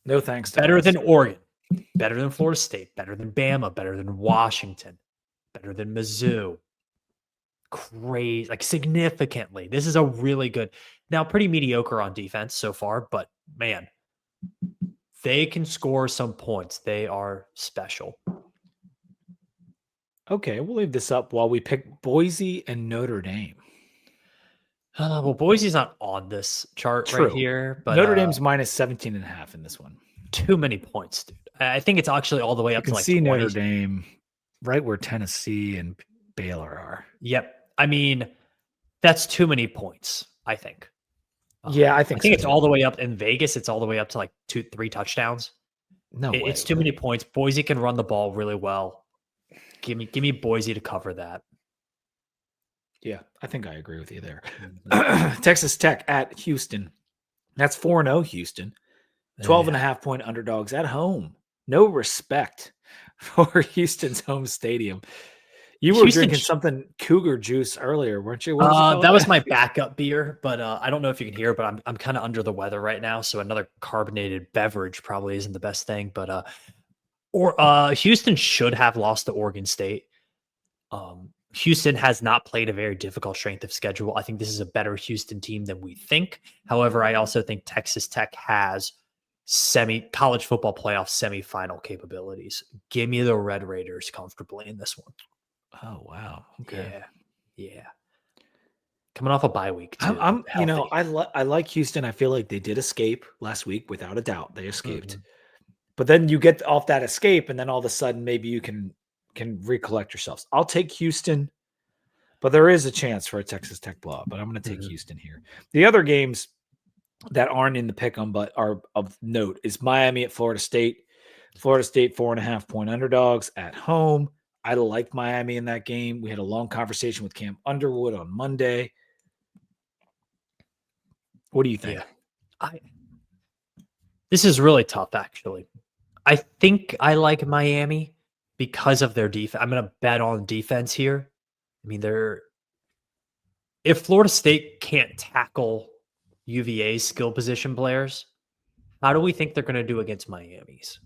No thanks to Better us. than Oregon, better than Florida State, better than Bama, better than Washington, better than Mizzou. Crazy, like significantly. This is a really good, now pretty mediocre on defense so far, but man, they can score some points. They are special. Okay, we'll leave this up while we pick Boise and Notre Dame. Well, Boise's not on this chart right here, but Notre Dame's minus 17.5 in this one. Too many points, dude. I think it's actually all the way up You can to like see 20. Notre Dame right where Tennessee and Baylor are. Yep. I mean, that's too many points, I think. Yeah, I think so it's too. all the way up in Vegas. It's all the way up to like 2-3 touchdowns. No way. It's too many points. Boise can run the ball really well. Give me Boise to cover that. Yeah, I think I agree with you there. Mm-hmm. Texas Tech at Houston. That's 4-0 Houston. 12.5 point underdogs at home. No respect for Houston's home stadium. You were drinking something Cougar juice earlier, weren't you? What was it called? That was my backup beer, but I don't know if you can hear, but I'm kind of under the weather right now, so another carbonated beverage probably isn't the best thing. But Houston should have lost to Oregon State. Houston has not played a very difficult strength of schedule. I think this is a better Houston team than we think. However, I also think Texas Tech has college football playoff semifinal capabilities. Give me the Red Raiders comfortably in this one. Oh, wow. Okay. Yeah. Coming off a bye week too. I like Houston. I feel like they did escape last week without a doubt. They escaped. But then you get off that escape and then all of a sudden maybe you can recollect yourselves. I'll take Houston, but there is a chance for a Texas Tech blowout, but I'm going to take Houston here. The other games that aren't in the pick'em but are of note is Miami at Florida State. Florida State 4.5 point underdogs at home. I like Miami in that game. We had a long conversation with Cam Underwood on Monday. What do you think? This is really tough, actually. I think I like Miami because of their defense. I'm going to bet on defense here. I mean, if Florida State can't tackle UVA's skill position players, how do we think they're going to do against Miami's?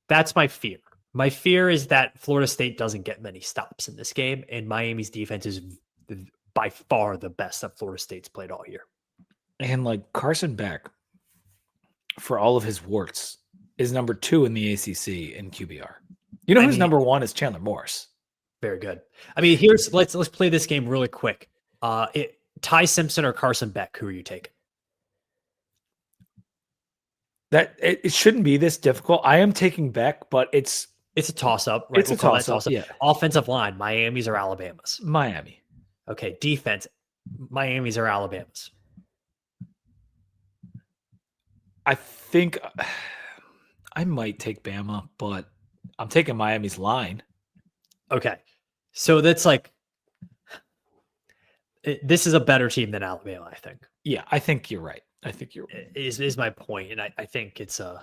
That's my fear. My fear is that Florida State doesn't get many stops in this game, and Miami's defense is by far the best that Florida State's played all year. And like Carson Beck, for all of his warts, is number 2 in the ACC in QBR. You know who's number 1 is Chandler Morris. Very good. I mean, let's play this game really quick. Ty Simpson or Carson Beck, who are you taking? That it shouldn't be this difficult. I am taking Beck, but it's a toss-up. Right? It's a toss-up. Yeah. Offensive line, Miami's or Alabama's? Miami. Okay. Defense, Miami's or Alabama's? I think I might take Bama, but I'm taking Miami's line. Okay. So that's like, this is a better team than Alabama, I think. Yeah, I think you're right. Is my point, and I think it's and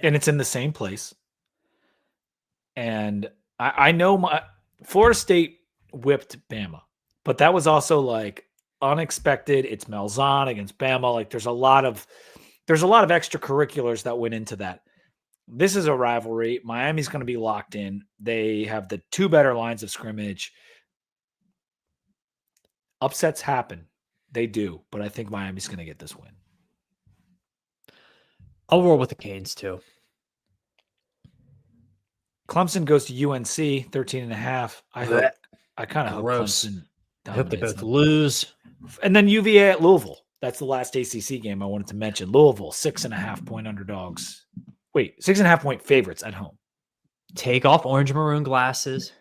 it's in the same place. And I know Florida State whipped Bama, but that was also like unexpected. It's Malzahn against Bama. Like there's a lot of extracurriculars that went into that. This is a rivalry. Miami's going to be locked in. They have the 2 better lines of scrimmage. Upsets happen. They do, but I think Miami's going to get this win. I'll roll with the Canes too. Clemson goes to UNC 13.5. I kind of hope Gross. Clemson I hope they dominates both them. lose. And then UVA at Louisville. That's the last ACC game I wanted to mention. Louisville, 6.5 point underdogs. Wait, 6.5 point favorites at home. Take off orange maroon glasses.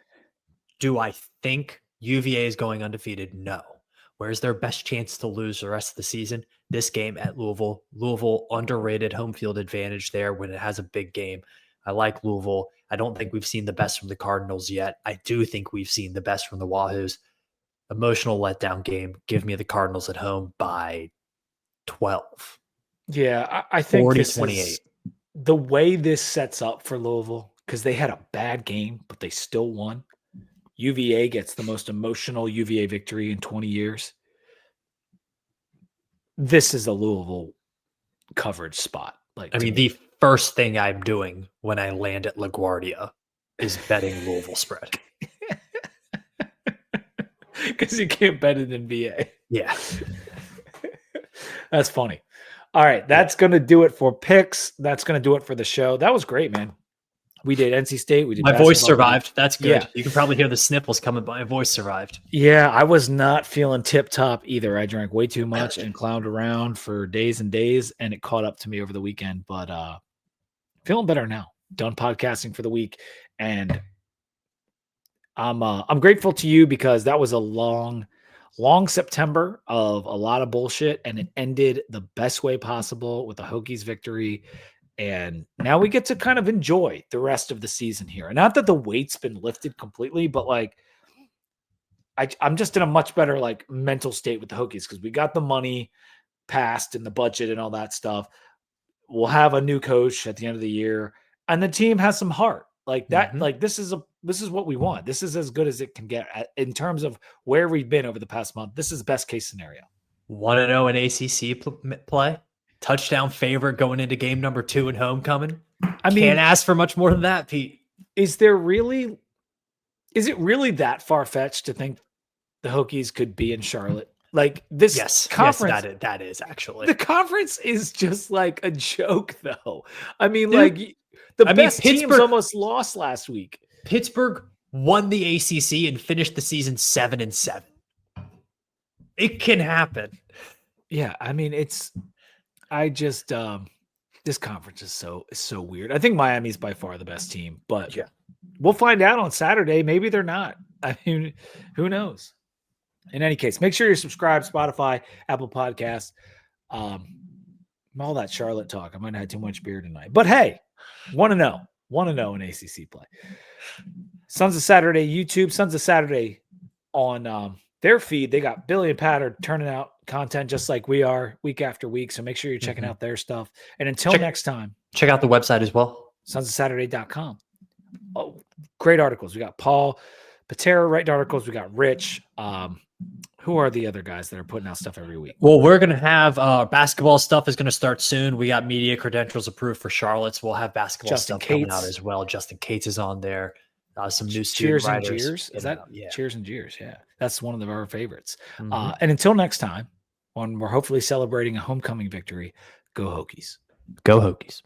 Do I think UVA is going undefeated? No. Where's their best chance to lose the rest of the season? This game at Louisville. Louisville, underrated home field advantage there when it has a big game. I like Louisville. I don't think we've seen the best from the Cardinals yet. I do think we've seen the best from the Wahoos. Emotional letdown game. Give me the Cardinals at home by 12. Yeah, I think 40-28. The way this sets up for Louisville, because they had a bad game, but they still won. UVA gets the most emotional UVA victory in 20 years. This is a Louisville coverage spot. The first thing I'm doing when I land at LaGuardia is betting Louisville spread. Because you can't bet it in VA. Yeah. That's funny. All right. That's going to do it for picks. That's going to do it for the show. That was great, man. We did NC State. We did My voice basketball. survived. That's good. Yeah. You can probably hear the sniffles coming, but my voice survived. Yeah, I was not feeling tip-top either. I drank way too much and clowned around for days and days, and it caught up to me over the weekend. But feeling better now. Done podcasting for the week, and I'm grateful to you because that was a long September of a lot of bullshit, and it ended the best way possible with a Hokies victory. And now we get to kind of enjoy the rest of the season here. And not that the weight's been lifted completely, but like I'm just in a much better like mental state with the Hokies because we got the money passed and the budget and all that stuff. We'll have a new coach at the end of the year, and the team has some heart. Like that, like this is what we want. This is as good as it can get in terms of where we've been over the past month. This is best case scenario. 1-0 in ACC play. Touchdown favorite going into game number 2 and homecoming. I mean, can't ask for much more than that, Pete. Is it really that far-fetched to think the Hokies could be in Charlotte? Like this conference. Yes, that is actually. The conference is just like a joke, though. I mean, best teams almost lost last week. Pittsburgh won the ACC and finished the season 7-7. It can happen. Yeah, I mean, this conference is so weird. I think Miami's by far the best team, but we'll find out on Saturday. Maybe they're not. I mean, who knows? In any case, make sure you're subscribed, Spotify, Apple Podcasts, all that Charlotte talk. I might have had too much beer tonight, but hey, 1-0 in ACC play. Sons of Saturday YouTube, Sons of Saturday on their feed. They got Billy and Pat are turning out content just like we are week after week. So make sure you're checking out their stuff. And until next time, check out the website as well. sonsofsaturday.com. Oh, great articles. We got Paul Patera writing articles. We got Rich. Who are the other guys that are putting out stuff every week? Well, we're going to have basketball stuff is going to start soon. We got media credentials approved for Charlotte's. We'll have basketball stuff coming out as well. Justin Cates is on there. Some new Cheers and writers. Jeers. Is that Cheers and Jeers? Yeah. That's one of our favorites. Mhm. And until next time, when we're hopefully celebrating a homecoming victory, go Hokies. Go Hokies.